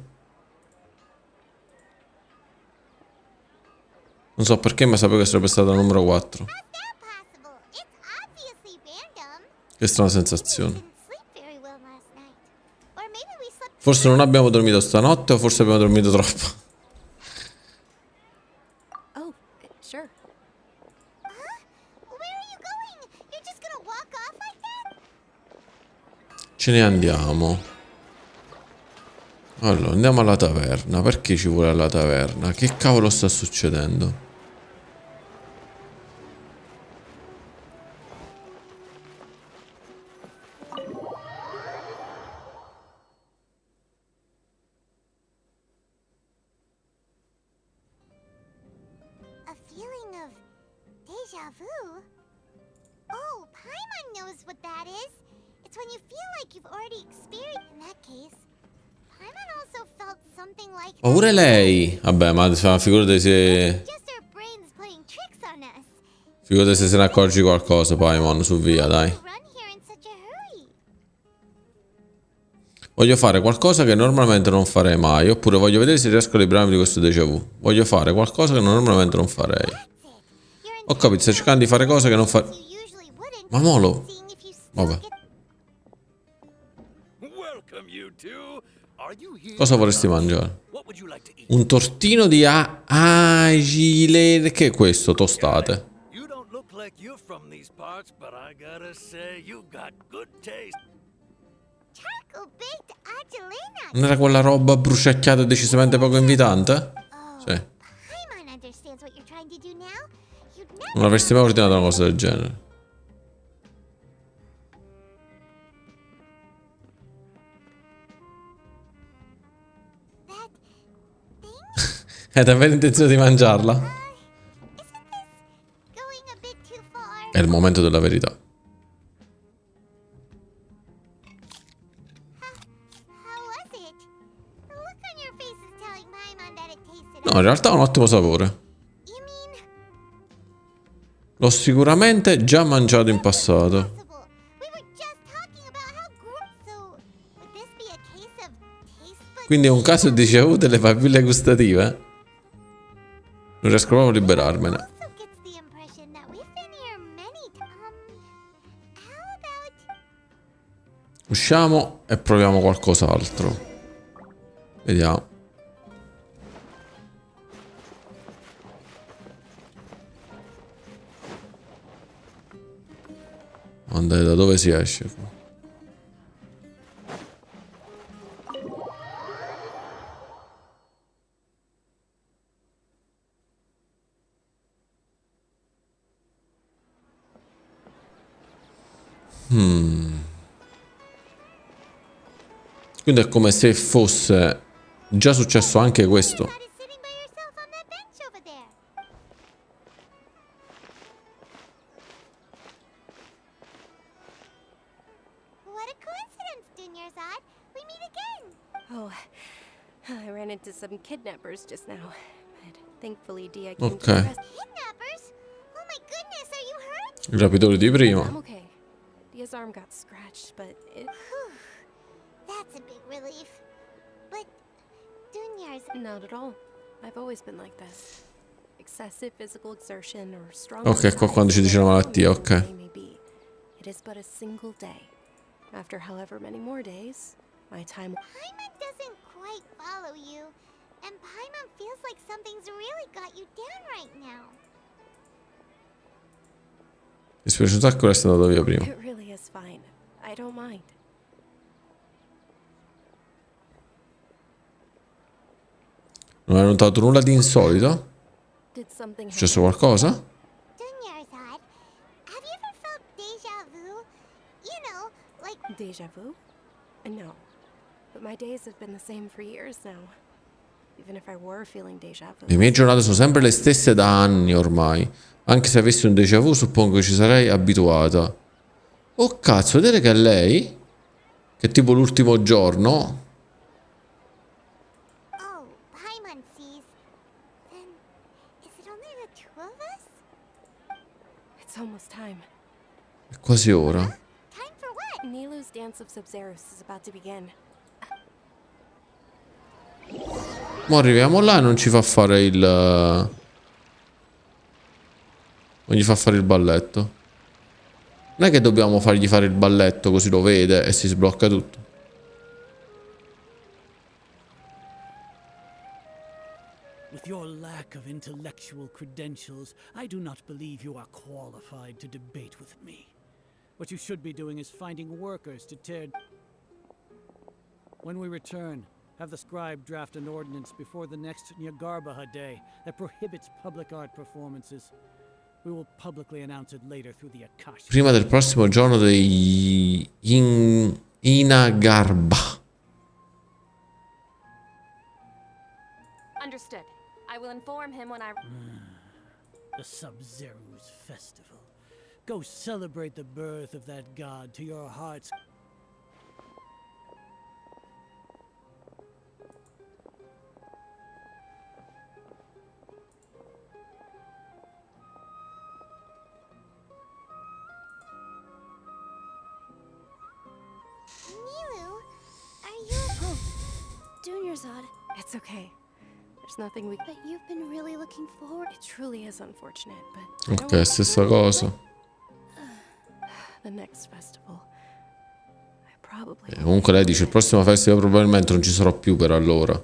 Non so perché, ma sapevo che sarebbe stata la numero 4. How's that possible? It's obviously random. Che strana sensazione. Didn't sleep very well last night. Or maybe we slept. Forse non abbiamo dormito stanotte o forse abbiamo dormito troppo. Oh, sure. Where are you going? You're just gonna walk off like that? Ce ne andiamo. Allora, andiamo alla taverna. Perché ci vuole alla taverna? Che cavolo sta succedendo? A feeling of deja vu? Oh, Paimon knows what that is. It's when you feel like you've already experienced. In that case, Paimon also felt something like Ma pure lei. Vabbè, ma figurati se. just our brains playing tricks on us. Figurati se ne accorgi qualcosa, Paimon, su via, dai. Run here in such a hurry. Voglio fare qualcosa che normalmente non farei mai. Oppure voglio vedere se riesco a liberarmi di questo déjà vu. Voglio fare qualcosa che normalmente non farei. Ho capito, stai cercando di fare cose che non fa. You usually wouldn't. Ma molo. Seeing if you still Vabbè. get Welcome, you two. Are you here? Cosa vorresti mangiare? What would you like to eat? Un tortino di agile. Che è questo? Tostate. You don't look like you're from these parts, but I gotta say, you got good taste. charcoal baked agilina. Non era quella roba bruciacchiata decisamente poco invitante? Oh, Sì. Paimon understands what you're trying to do now. You'd never. Non avresti mai ordinato una cosa del genere. That thing? Hai davvero intenzione di mangiarla? Isn't this going a bit too far? È il momento della verità. How was it? The look on your face is telling Paimon that it tasted. No, in realtà ha un ottimo sapore. You mean L'ho sicuramente già mangiato in passato. possible? We were just talking about how gross. So, would this be a case of taste buds? Quindi è un caso di déjà vu delle papille gustative? Non riesco proprio a liberarmene. Also gets the impression that we've been here many times. How about Usciamo e proviamo qualcos'altro. Vediamo. Andate, da dove si esce qua? Quindi è come se fosse già successo anche questo. that is sitting by yourself on that bench over there? What a coincidence, Dunyarzad. We meet again. Oh, I ran into some kidnappers just now. But thankfully, Dia came Ok. to the rescue. Kidnappers? Oh my goodness, are you hurt? I rapitori di I'm prima. okay. Dia's arm got scratched, but it... Whew. That's a big relief. But Dunyarzad, Not at all. I've always been like this. Excessive physical exertion or strong... Ok, qua quando ci dice la malattia, ok. It is but a single day. After however many more days, my time... Paimon doesn't quite follow you. And Paimon feels like something's really got you down right now. Mi spiace un sacco che essere andato via prima. It really is fine. I don't mind. Non hai notato nulla di insolito? Did something È successo happen? qualcosa? Dunyarzad, have you ever felt deja vu? Deja vu? No. But my days have been the same for years now. Even if I were feeling deja vu. Le mie giornate sono sempre le stesse da anni ormai. Anche se avessi un déjà vu, suppongo che ci sarei abituata. Oh cazzo, vedete che è lei? Che è tipo l'ultimo giorno. Oh, Paimon sees. Then, is it only the two of us? It's almost time. È quasi ora. Time for what? Nilu's dance of Sabzeruz is about to begin. Mo arriviamo là e non ci fa fare il... non gli fa fare il balletto. Non è che dobbiamo fargli fare il balletto così lo vede e si sblocca tutto. With your lack of intellectual credentials, I do not believe you are qualified to debate with me. What you should be doing is finding workers to tear... When we return, have the scribe draft an ordinance before the next Nyagarbaha day that prohibits public art performances. We will publicly announce it later through the Akashi. Prima del prossimo giorno dei Inagarba. Understood. I will inform him when I... The Sabzeruz festival. Go celebrate the birth of that god to your heart's... Nilu, are you... Dunyarzad, It's okay. There's nothing we... but you've been really looking forward... It truly is unfortunate, but... I don't Ok, want- stessa cosa. The next festival. I probably... Comunque lei dice il prossimo festival probabilmente non ci sarò più per allora.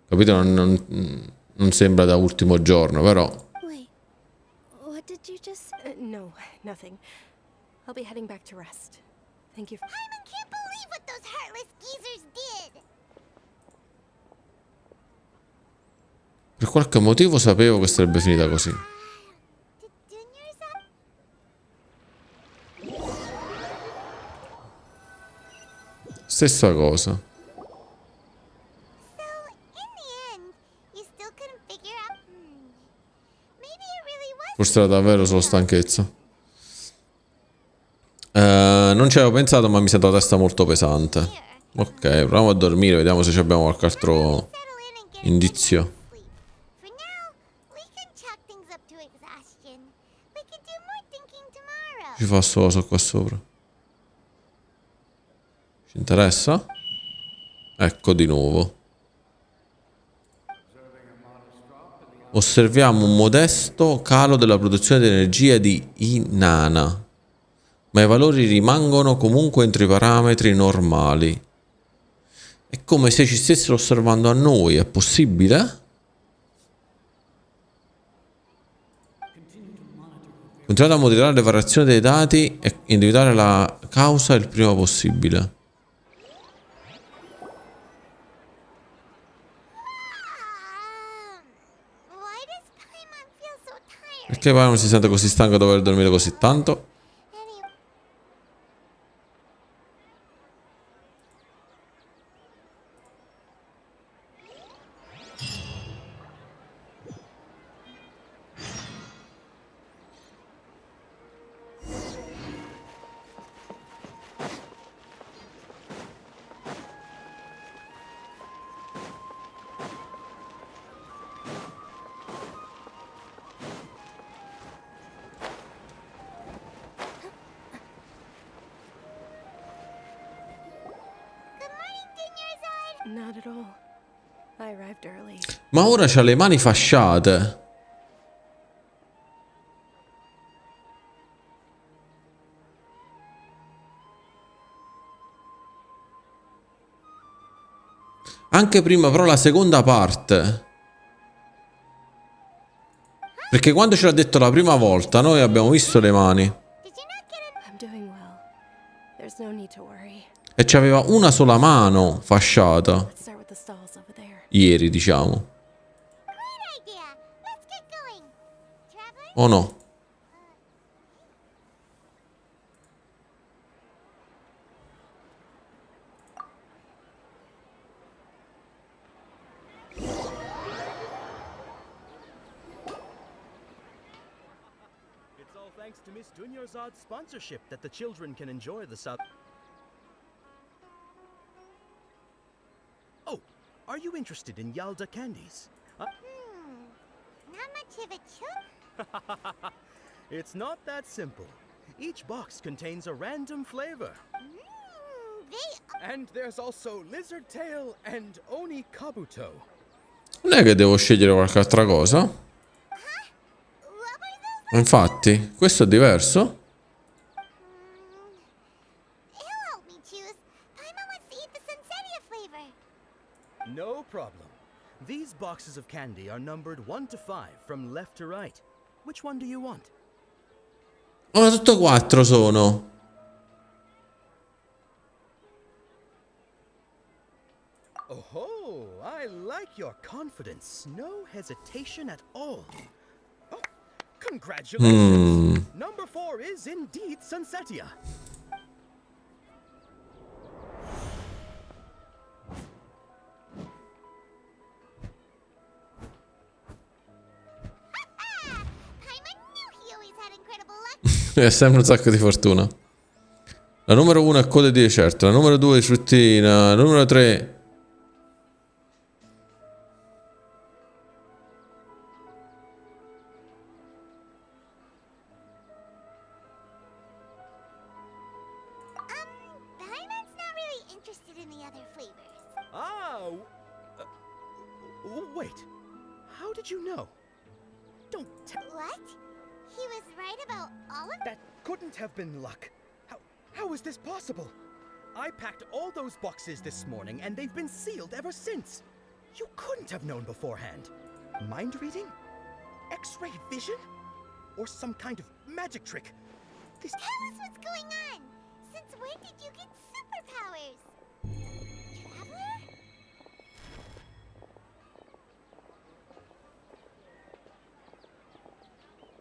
Capito? Non sembra da ultimo giorno, però... Wait, what did you just... no, nothing. I'll be heading back to rest. Thank you. Paimon can't believe what those heartless geezers did! Per qualche motivo sapevo che sarebbe finita così. Did Dunyarzad... Stessa cosa. So, in the end, you still couldn't figure out... Maybe it really was... Forse era davvero solo stanchezza. Non ci avevo pensato, ma mi sento la testa molto pesante. Ok, proviamo a dormire, vediamo se abbiamo qualche altro indizio. For now, we can chalk things up to exhaustion. We can do more thinking tomorrow. Ci fa sto coso qua sopra. Ci interessa? Ecco di nuovo. Osserviamo un modesto calo della produzione di energia di Inanna, ma i valori rimangono comunque entro i parametri normali. È come se ci stessero osservando a noi, è possibile? Continuate a monitorare le variazioni dei dati e individuare la causa il prima possibile. Why does Paimon feel so tired? Perché poi non si sente così stanco di dover dormire così tanto? Anyway, good morning, Dunyarzad. Not at all. I arrived early. Ma ora c'ha le mani fasciate. Anche prima però la seconda parte. Perché quando ce l'ha detto la prima volta noi abbiamo visto le mani. Did you not get an... I'm doing well. There's no need to worry. E c'aveva una sola mano fasciata. Let's start with the stalls over there. Ieri diciamo. Great idea. Let's get going. Traveler? O no? thanks to Miss Dunyarzad's sponsorship that the children can enjoy the sub. Oh, are you interested in Yalda candies? Not much of a chook. It's not that simple. Each box contains a random flavor. And there's also lizard tail and oni kabuto. Non è che devo scegliere qualche altra cosa? Infatti, questo è diverso. No problem. These boxes of candy are numbered 1 to 5 from left to right. Which one do you want? Ora tutte 4 sono. Oh, I like your confidence. No hesitation at all. Oh, congratulations. Number 4 is indeed Sunsetia. È sempre un sacco di fortuna. La numero 1 è coda di deserto, la numero 2 è fruttina, la numero 3 wait. How did you know? Don't tell. What? He was right about all of that. Couldn't have been luck. How is this possible? I packed all those boxes this morning and they've been sealed ever since. You couldn't have known beforehand. Mind reading? X-ray vision? Or some kind of magic trick? Tell us what's going on. Since when did you get superpowers? Traveler?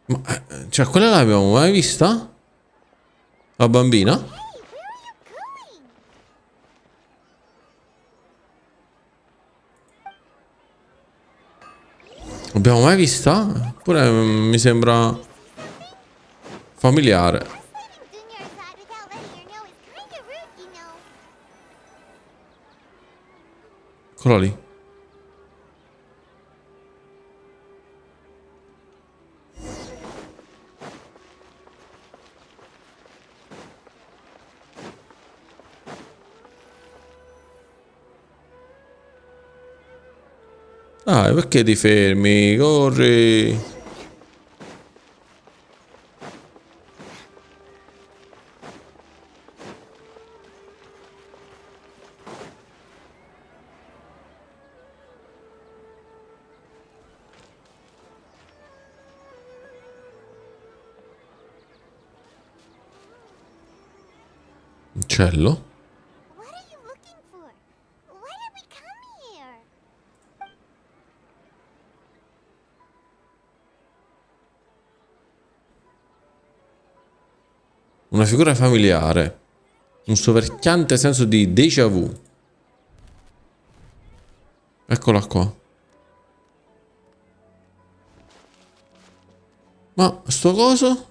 Ma, cioè, quella l'abbiamo mai vista? La bambina? L'abbiamo mai vista? Eppure mi sembra familiare. Eccola lì. Dai, perché ti fermi? Corri! Uccello? Una figura familiare. Un soverchiante senso di déjà vu. Eccola qua. Ma sto coso?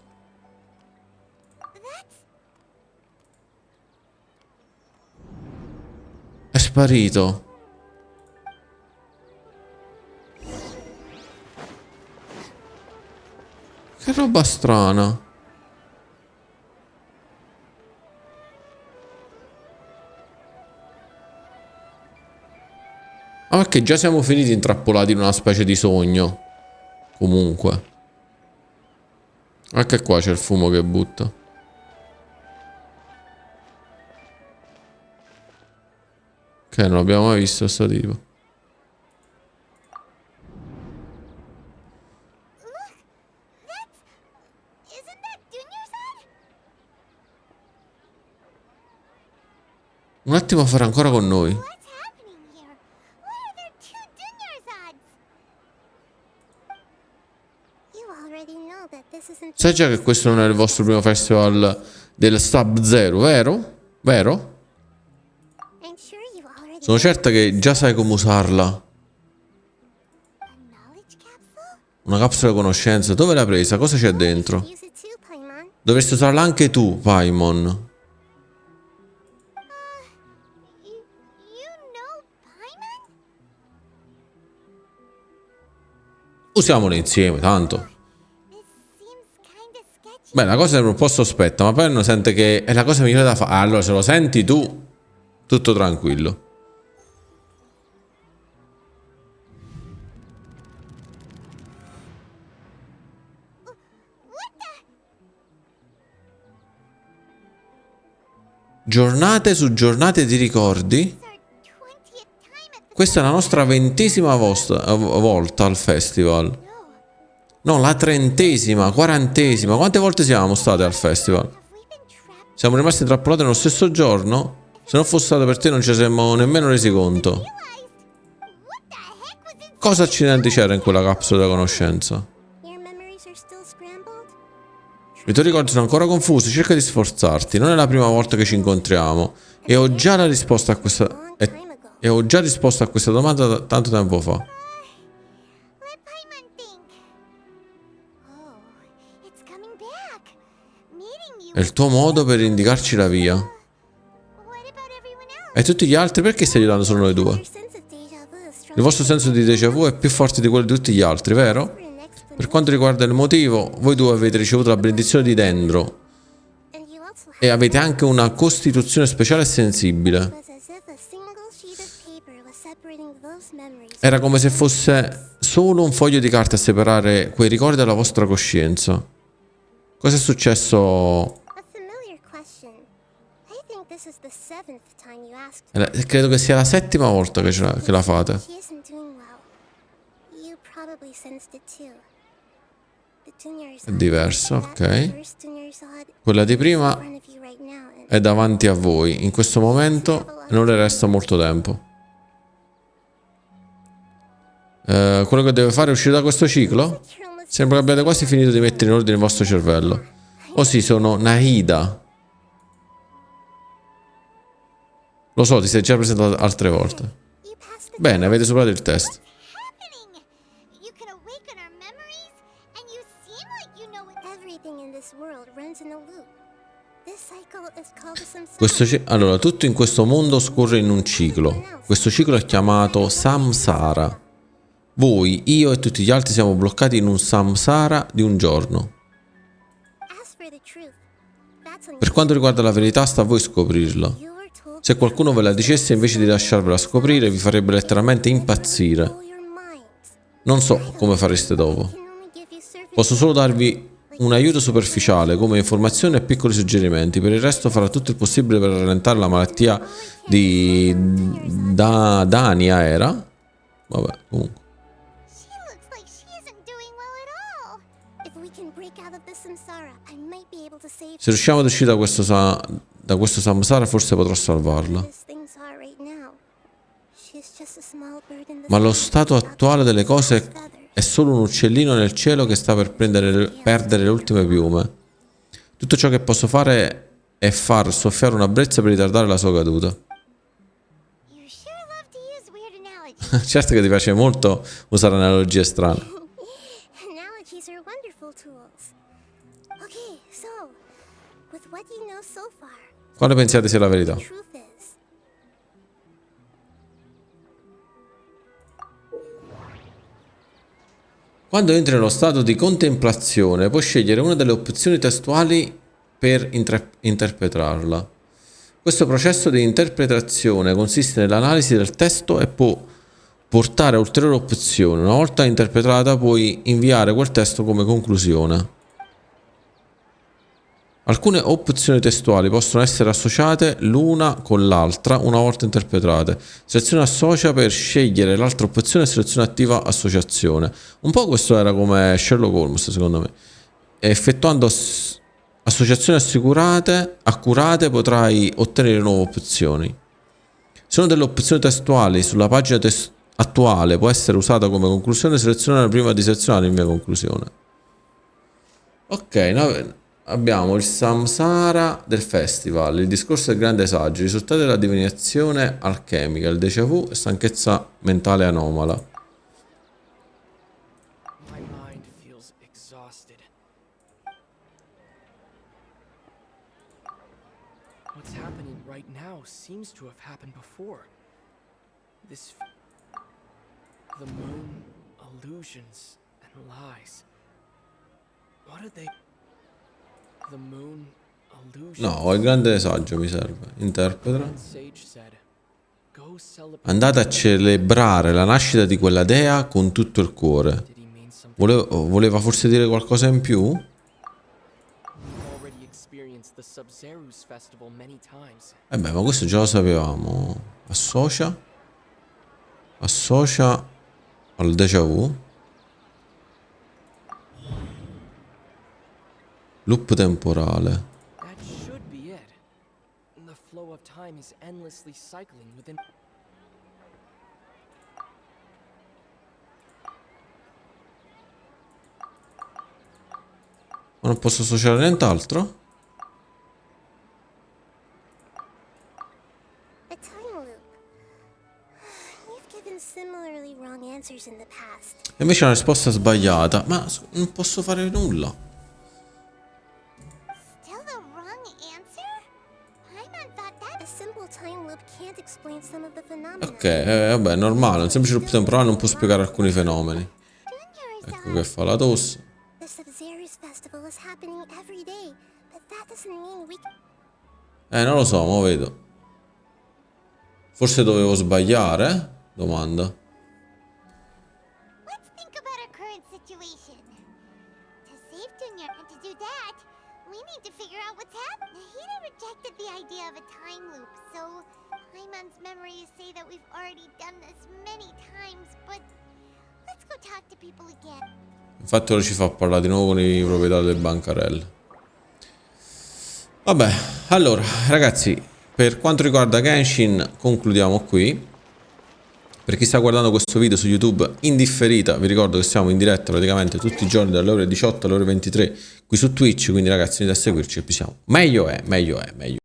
È sparito. Che roba strana. Ah, perché già siamo finiti intrappolati in una specie di sogno. Comunque. Anche qua c'è il fumo che butta. Ok, non l'abbiamo mai visto sto tipo. Un attimo a fare ancora con noi. Sai già che questo non è il vostro primo festival del Sabzeruz, vero? Vero? Sono certa che già sai come usarla. Una capsula di conoscenza. Dove l'hai presa? Cosa c'è dentro? Dovresti usarla anche tu, Paimon. You know Paimon? Usiamole insieme, tanto. This seems kinda sketchy. Beh, la cosa sembra un po' sospetta, ma poi uno sente che è la cosa migliore da fare. Allora, se lo senti tu, tutto tranquillo. Giornate su giornate di ricordi. Questa è la nostra 20ª volta al festival. No, la 30ª, 40ª. Quante volte siamo state al festival? Siamo rimasti intrappolati nello stesso giorno? Se non fosse stato per te non ci saremmo nemmeno resi conto. Cosa accidenti c'era in quella capsula della conoscenza? I tuoi ricordi sono ancora confusi, cerca di sforzarti. Non è la prima volta che ci incontriamo. E ho già la risposta a questa. E ho già risposto a questa domanda tanto tempo fa. È il tuo modo per indicarci la via. E tutti gli altri perché stai aiutando solo noi due? Il vostro senso di déjà vu è più forte di quello di tutti gli altri, vero? Per quanto riguarda il motivo, voi due avete ricevuto la benedizione di Dendro e avete anche una costituzione speciale e sensibile. Era come se fosse solo un foglio di carta a separare quei ricordi dalla vostra coscienza. Cosa è successo? Credo che sia la 7ª volta che la fate. È diverso, ok. Quella di prima è davanti a voi in questo momento e non le resta molto tempo. Quello che deve fare è uscire da questo ciclo? Sembra che abbiate quasi finito di mettere in ordine il vostro cervello. Oh sì, sono Nahida. Lo so, ti sei già presentato altre volte. Bene, avete superato il test. Allora, tutto in questo mondo scorre in un ciclo. Questo ciclo è chiamato samsara. Voi, io e tutti gli altri siamo bloccati in un samsara di un giorno. Per quanto riguarda la verità, sta a voi scoprirla. Se qualcuno ve la dicesse invece di lasciarvela scoprire, vi farebbe letteralmente impazzire. Non so come fareste dopo. Posso solo darvi un aiuto superficiale, come informazioni e piccoli suggerimenti. Per il resto farò tutto il possibile per rallentare la malattia di Dania era. Vabbè, comunque. Se riusciamo ad uscire da questo samsara, forse potrò salvarla. Ma lo stato attuale delle cose è solo un uccellino nel cielo che sta per perdere le ultime piume. Tutto ciò che posso fare è far soffiare una brezza per ritardare la sua caduta. Certo che ti piace molto usare analogie strane. Quale pensiate sia la verità? Quando entri nello stato di contemplazione, puoi scegliere una delle opzioni testuali per interpretarla. Questo processo di interpretazione consiste nell'analisi del testo e può portare a ulteriori opzioni. Una volta interpretata, puoi inviare quel testo come conclusione. Alcune opzioni testuali possono essere associate l'una con l'altra una volta interpretate. Selezione associa per scegliere l'altra opzione e selezione attiva associazione. Un po' questo era come Sherlock Holmes, secondo me. Effettuando associazioni accurate potrai ottenere nuove opzioni. Se una delle opzioni testuali sulla pagina attuale può essere usata come conclusione, seleziona prima di selezionare in via conclusione. Ok, abbiamo il samsara del festival, il discorso del grande saggio, i risultati della divinazione alchemica, il déjà vu e stanchezza mentale anomala. happening right now seems to have happened before. The moon, illusions, and lies. What are they? The moon, illusions. No, il grande saggio mi serve. Interpreta. Andate a celebrare la nascita di quella dea con tutto il cuore. Voleva forse dire qualcosa in più? Beh, ma questo già lo sapevamo. Associa al déjà vu. Loop temporale. Ma non posso associare nient'altro? E invece una risposta sbagliata. Ma non posso fare nulla. Ok, vabbè, è normale. Un semplice loop temporale non può spiegare alcuni fenomeni. Ecco che fa la tosse. Non lo so, mo vedo. Forse dovevo sbagliare? Domanda. Let's think about our current situation. To save Dunyarzad, and to do that, we need to figure out what's happening. Nahida rejected the idea of a time loop, so Paimon's memories say that we've already done this many times, but let's go talk to people again. Infatti ora ci fa parlare di nuovo con i proprietari delle bancarelle. Vabbè, allora ragazzi, per quanto riguarda Genshin concludiamo qui. Per chi sta guardando questo video su YouTube in differita, vi ricordo che siamo in diretta praticamente tutti i giorni dalle ore 18 alle ore 23 qui su Twitch, quindi ragazzi venite a seguirci e più siamo. Meglio è, meglio è, meglio.